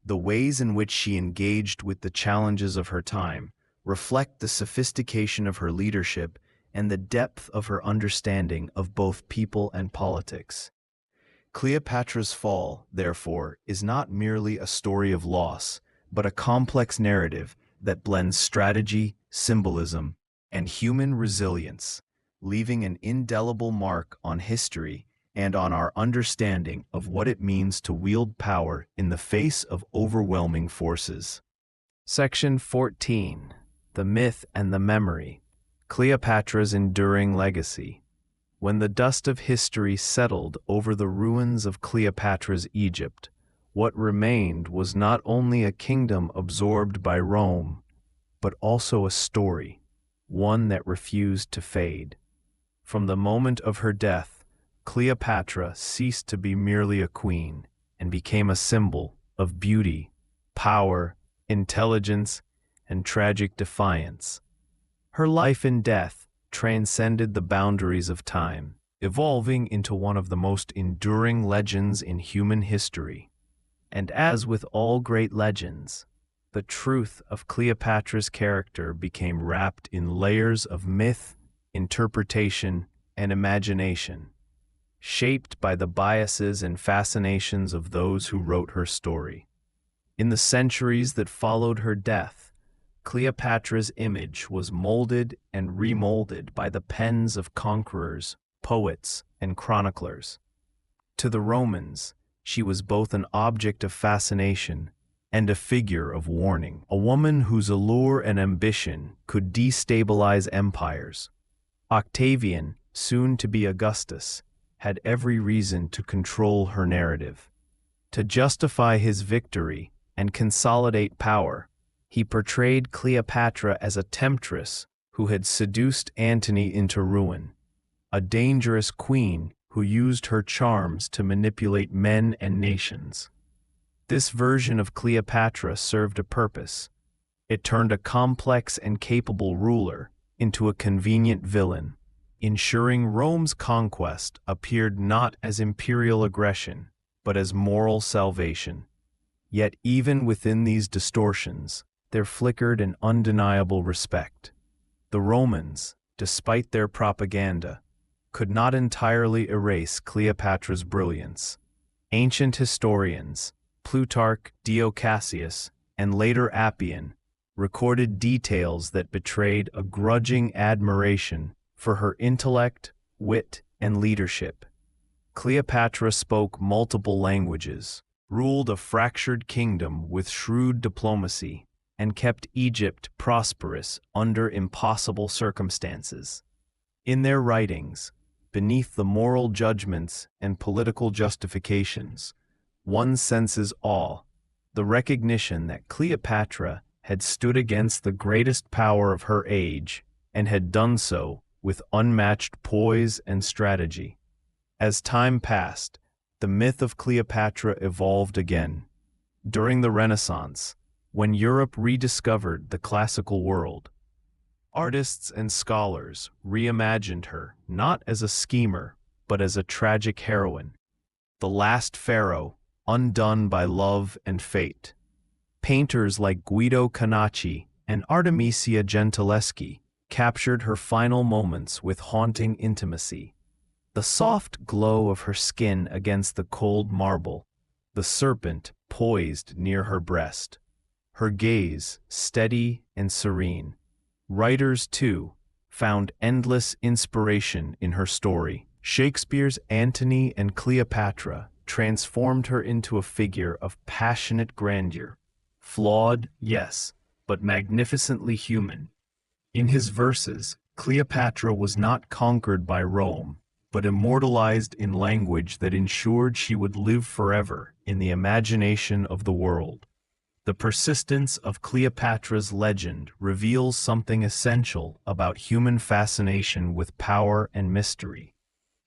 the ways in which she engaged with the challenges of her time reflect the sophistication of her leadership and the depth of her understanding of both people and politics. Cleopatra's fall, therefore, is not merely a story of loss, but a complex narrative that blends strategy, symbolism, and human resilience, leaving an indelible mark on history and on our understanding of what it means to wield power in the face of overwhelming forces. Section 14. The Myth and the Memory. Cleopatra's Enduring Legacy. When the dust of history settled over the ruins of Cleopatra's Egypt, what remained was not only a kingdom absorbed by Rome, but also a story, one that refused to fade. From the moment of her death, Cleopatra ceased to be merely a queen and became a symbol of beauty, power, intelligence, and tragic defiance. Her life and death transcended the boundaries of time, evolving into one of the most enduring legends in human history. And as with all great legends, the truth of Cleopatra's character became wrapped in layers of myth, interpretation, and imagination, shaped by the biases and fascinations of those who wrote her story. In the centuries that followed her death, Cleopatra's image was molded and remolded by the pens of conquerors, poets, and chroniclers. To the Romans, she was both an object of fascination and a figure of warning, a woman whose allure and ambition could destabilize empires. Octavian, soon to be Augustus, had every reason to control her narrative. To justify his victory and consolidate power, he portrayed Cleopatra as a temptress who had seduced Antony into ruin, a dangerous queen who used her charms to manipulate men and nations. This version of Cleopatra served a purpose. It turned a complex and capable ruler into a convenient villain, ensuring Rome's conquest appeared not as imperial aggression, but as moral salvation. Yet even within these distortions, there flickered an undeniable respect. The Romans, despite their propaganda, could not entirely erase Cleopatra's brilliance. Ancient historians, Plutarch, Dio Cassius, and later Appian, recorded details that betrayed a grudging admiration for her intellect, wit, and leadership. Cleopatra spoke multiple languages, ruled a fractured kingdom with shrewd diplomacy, and kept Egypt prosperous under impossible circumstances. In their writings, beneath the moral judgments and political justifications, one senses awe, the recognition that Cleopatra had stood against the greatest power of her age and had done so with unmatched poise and strategy. As time passed, the myth of Cleopatra evolved again. During the Renaissance, when Europe rediscovered the classical world, artists and scholars reimagined her not as a schemer, but as a tragic heroine, the last pharaoh, undone by love and fate. Painters like Guido Canacci and Artemisia Gentileschi captured her final moments with haunting intimacy. The soft glow of her skin against the cold marble, the serpent poised near her breast, her gaze steady and serene. Writers, too, found endless inspiration in her story. Shakespeare's Antony and Cleopatra transformed her into a figure of passionate grandeur, flawed, yes, but magnificently human. In his verses, Cleopatra was not conquered by Rome, but immortalized in language that ensured she would live forever in the imagination of the world. The persistence of Cleopatra's legend reveals something essential about human fascination with power and mystery.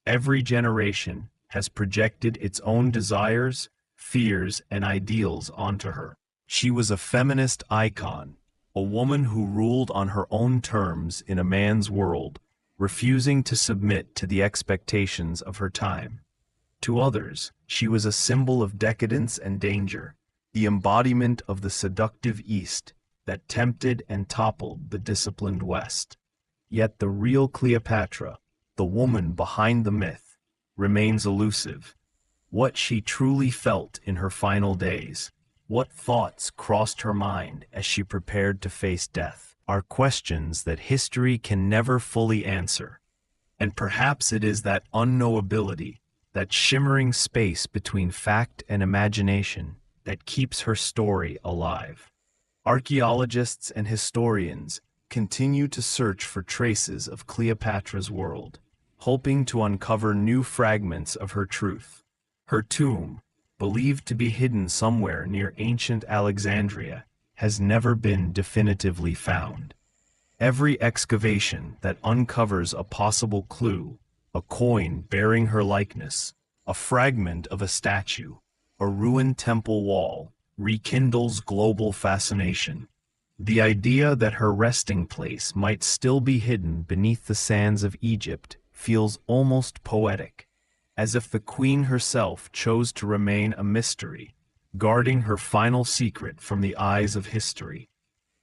Every generation has projected its own desires, fears, and ideals onto her. She was a feminist icon, a woman who ruled on her own terms in a man's world, refusing to submit to the expectations of her time. To others, she was a symbol of decadence and danger, the embodiment of the seductive East that tempted and toppled the disciplined West. Yet the real Cleopatra, the woman behind the myth, remains elusive. What she truly felt in her final days, what thoughts crossed her mind as she prepared to face death, are questions that history can never fully answer. And perhaps it is that unknowability, that shimmering space between fact and imagination, that keeps her story alive. Archaeologists and historians continue to search for traces of Cleopatra's world, hoping to uncover new fragments of her truth. Her tomb, believed to be hidden somewhere near ancient Alexandria, has never been definitively found. Every excavation that uncovers a possible clue, a coin bearing her likeness, a fragment of a statue, a ruined temple wall, rekindles global fascination. The idea that her resting place might still be hidden beneath the sands of Egypt feels almost poetic, as if the queen herself chose to remain a mystery, guarding her final secret from the eyes of history.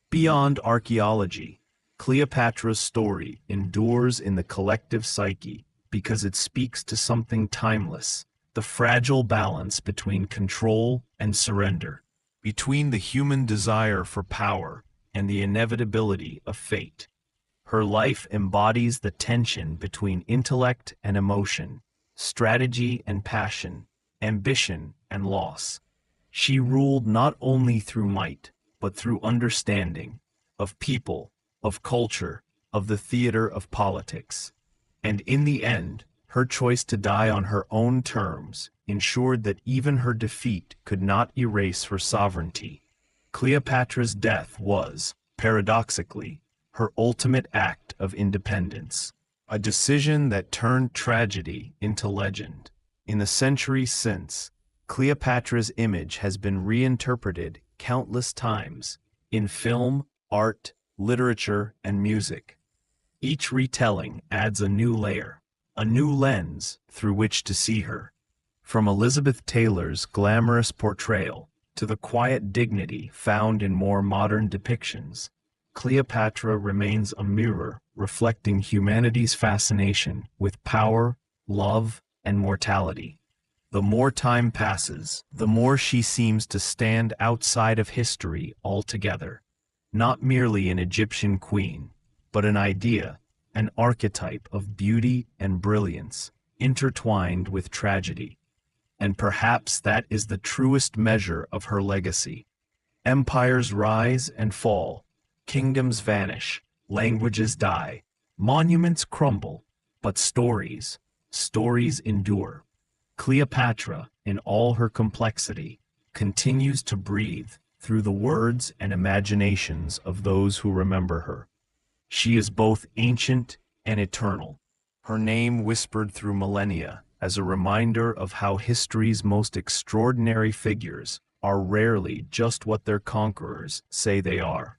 Beyond archaeology, Cleopatra's story endures in the collective psyche because it speaks to something timeless, the fragile balance between control and surrender, between the human desire for power and the inevitability of fate. Her life embodies the tension between intellect and emotion, strategy and passion, ambition and loss. She ruled not only through might, but through understanding of people, of culture, of the theater of politics. And in the end, her choice to die on her own terms ensured that even her defeat could not erase her sovereignty. Cleopatra's death was, paradoxically, her ultimate act of independence, a decision that turned tragedy into legend. In the centuries since, Cleopatra's image has been reinterpreted countless times in film, art, literature, and music. Each retelling adds a new layer, a new lens through which to see her. From Elizabeth Taylor's glamorous portrayal to the quiet dignity found in more modern depictions, Cleopatra remains a mirror reflecting humanity's fascination with power, love, and mortality. The more time passes, the more she seems to stand outside of history altogether. Not merely an Egyptian queen, but an idea, an archetype of beauty and brilliance, intertwined with tragedy. And perhaps that is the truest measure of her legacy. Empires rise and fall, kingdoms vanish, languages die, monuments crumble, but stories endure. Cleopatra, in all her complexity, continues to breathe through the words and imaginations of those who remember her. She is both ancient and eternal, her name whispered through millennia as a reminder of how history's most extraordinary figures are rarely just what their conquerors say they are.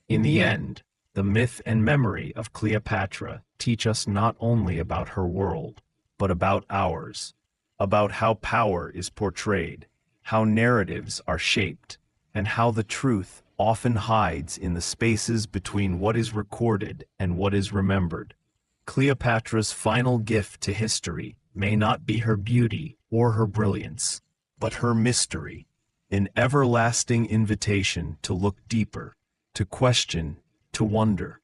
In the end, the myth and memory of Cleopatra teach us not only about her world, but about ours, about how power is portrayed, how narratives are shaped, and how the truth often hides in the spaces between what is recorded and what is remembered. Cleopatra's final gift to history may not be her beauty or her brilliance, but her mystery, an everlasting invitation to look deeper, to question, to wonder.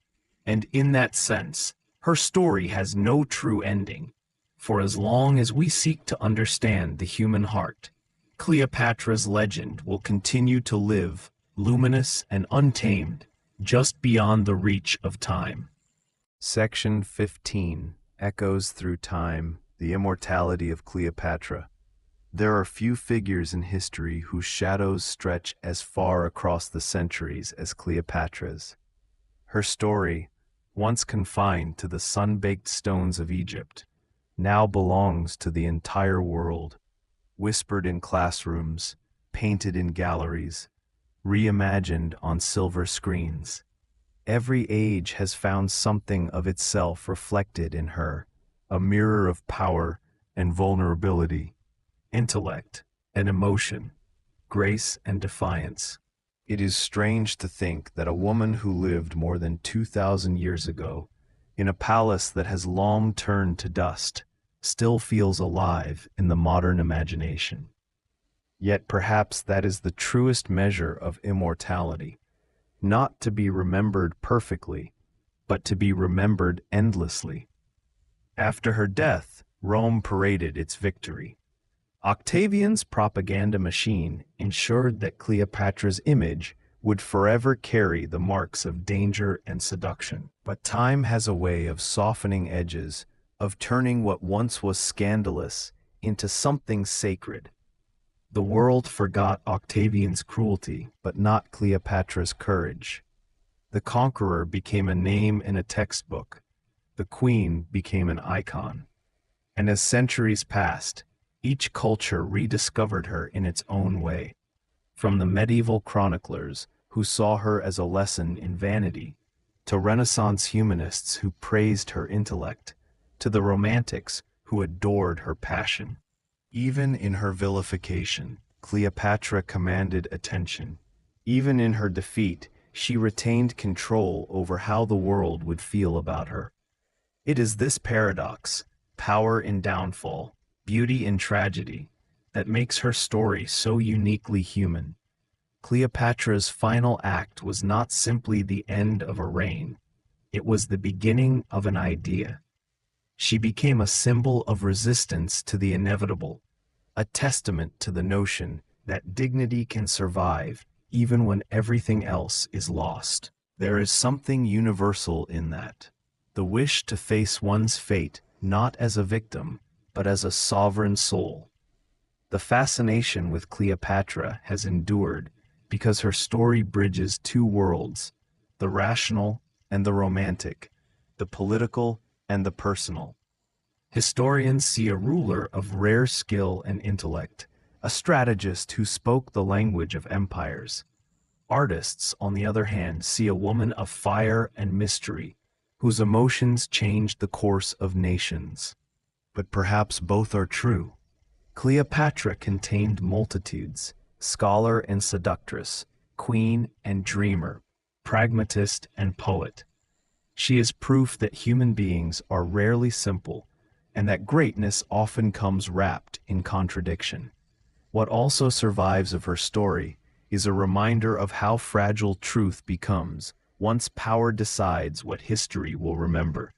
And in that sense, her story has no true ending. For as long as we seek to understand the human heart, Cleopatra's legend will continue to live, luminous and untamed, just beyond the reach of time. Section 15 echoes through time the immortality of Cleopatra. There are few figures in history whose shadows stretch as far across the centuries as Cleopatra's. Her story, once confined to the sun-baked stones of Egypt, now belongs to the entire world, whispered in classrooms, painted in galleries, reimagined on silver screens. Every age has found something of itself reflected in her, a mirror of power and vulnerability, intellect and emotion, grace and defiance. It is strange to think that a woman who lived more than 2,000 years ago, in a palace that has long turned to dust, still feels alive in the modern imagination. Yet perhaps that is the truest measure of immortality, not to be remembered perfectly, but to be remembered endlessly. After her death, Rome paraded its victory. Octavian's propaganda machine ensured that Cleopatra's image would forever carry the marks of danger and seduction. But time has a way of softening edges, of turning what once was scandalous into something sacred. The world forgot Octavian's cruelty, but not Cleopatra's courage. The conqueror became a name in a textbook. The queen became an icon. And as centuries passed, each culture rediscovered her in its own way. From the medieval chroniclers, who saw her as a lesson in vanity, to Renaissance humanists who praised her intellect, to the romantics who adored her passion. Even in her vilification, Cleopatra commanded attention. Even in her defeat, she retained control over how the world would feel about her. It is this paradox, power in downfall, beauty in tragedy, that makes her story so uniquely human. Cleopatra's final act was not simply the end of a reign, it was the beginning of an idea. She became a symbol of resistance to the inevitable, a testament to the notion that dignity can survive even when everything else is lost. There is something universal in that. The wish to face one's fate not as a victim, but as a sovereign soul. The fascination with Cleopatra has endured because her story bridges two worlds, the rational and the romantic, the political and the personal. Historians see a ruler of rare skill and intellect, a strategist who spoke the language of empires. Artists, on the other hand, see a woman of fire and mystery, whose emotions changed the course of nations. But perhaps both are true. Cleopatra contained multitudes, scholar and seductress, queen and dreamer, pragmatist and poet. She is proof that human beings are rarely simple, and that greatness often comes wrapped in contradiction. What also survives of her story is a reminder of how fragile truth becomes once power decides what history will remember.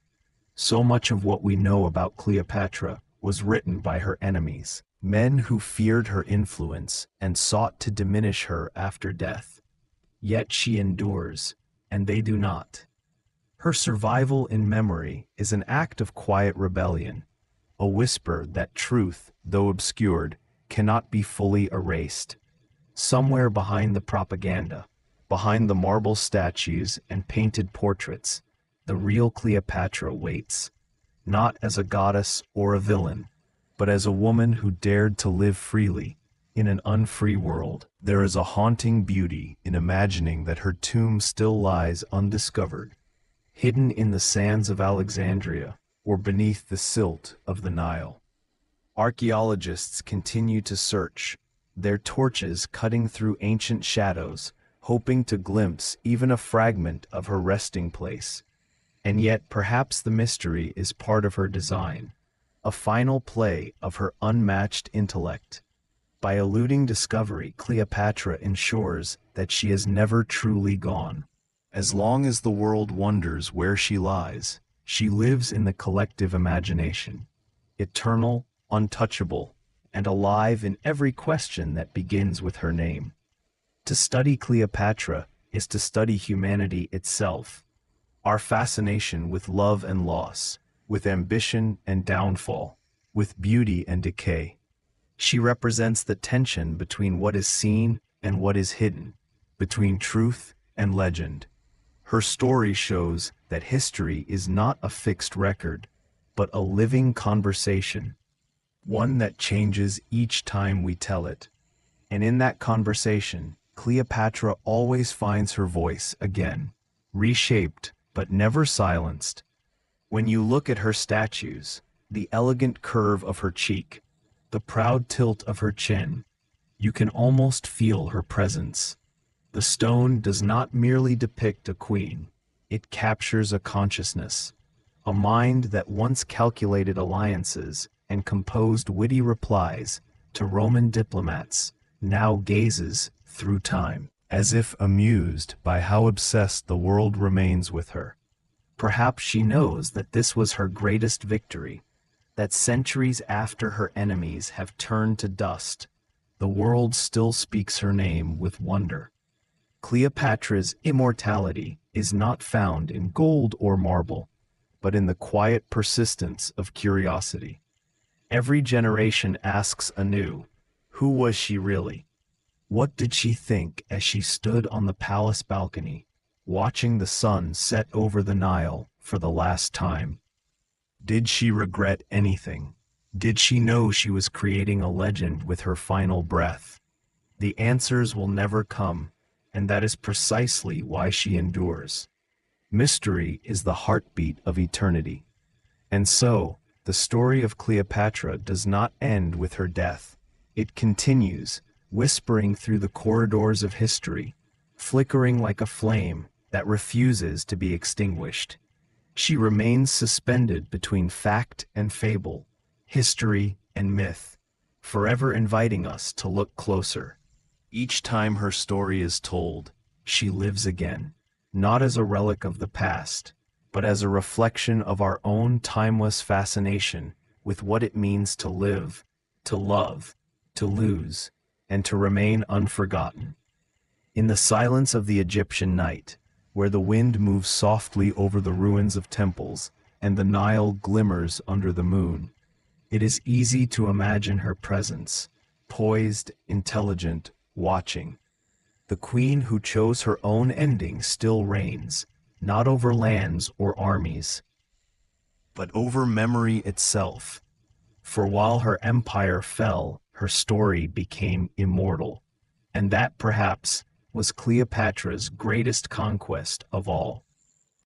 So much of what we know about Cleopatra was written by her enemies, men who feared her influence and sought to diminish her after death. Yet she endures, and they do not. Her survival in memory is an act of quiet rebellion, a whisper that truth, though obscured, cannot be fully erased. Somewhere behind the propaganda, behind the marble statues and painted portraits, the real Cleopatra waits, not as a goddess or a villain, but as a woman who dared to live freely in an unfree world. There is a haunting beauty in imagining that her tomb still lies undiscovered, hidden in the sands of Alexandria or beneath the silt of the Nile. Archaeologists continue to search, their torches cutting through ancient shadows, hoping to glimpse even a fragment of her resting place. And yet perhaps the mystery is part of her design, a final play of her unmatched intellect. By eluding discovery, Cleopatra ensures that she is never truly gone. As long as the world wonders where she lies, she lives in the collective imagination, eternal, untouchable, and alive in every question that begins with her name. To study Cleopatra is to study humanity itself, our fascination with love and loss, with ambition and downfall, with beauty and decay. She represents the tension between what is seen and what is hidden, between truth and legend. Her story shows that history is not a fixed record, but a living conversation, one that changes each time we tell it. And in that conversation, Cleopatra always finds her voice again, reshaped but never silenced. When you look at her statues, the elegant curve of her cheek, the proud tilt of her chin, you can almost feel her presence. The stone does not merely depict a queen, it captures a consciousness, a mind that once calculated alliances and composed witty replies to Roman diplomats, now gazes through time, as if amused by how obsessed the world remains with her. Perhaps she knows that this was her greatest victory, that centuries after her enemies have turned to dust, the world still speaks her name with wonder. Cleopatra's immortality is not found in gold or marble, but in the quiet persistence of curiosity. Every generation asks anew, who was she really? What did she think as she stood on the palace balcony, watching the sun set over the Nile for the last time? Did she regret anything? Did she know she was creating a legend with her final breath? The answers will never come, and that is precisely why she endures. Mystery is the heartbeat of eternity. And so, the story of Cleopatra does not end with her death. It continues, whispering through the corridors of history, flickering like a flame that refuses to be extinguished. She remains suspended between fact and fable, history and myth, forever inviting us to look closer. Each time her story is told, she lives again, not as a relic of the past, but as a reflection of our own timeless fascination with what it means to live, to love, to lose, and to remain unforgotten. In the silence of the Egyptian night, where the wind moves softly over the ruins of temples and the Nile glimmers under the moon, it is easy to imagine her presence, poised, intelligent, watching. The queen who chose her own ending still reigns, not over lands or armies, but over memory itself. For while her empire fell, her story became immortal. And that perhaps was Cleopatra's greatest conquest of all.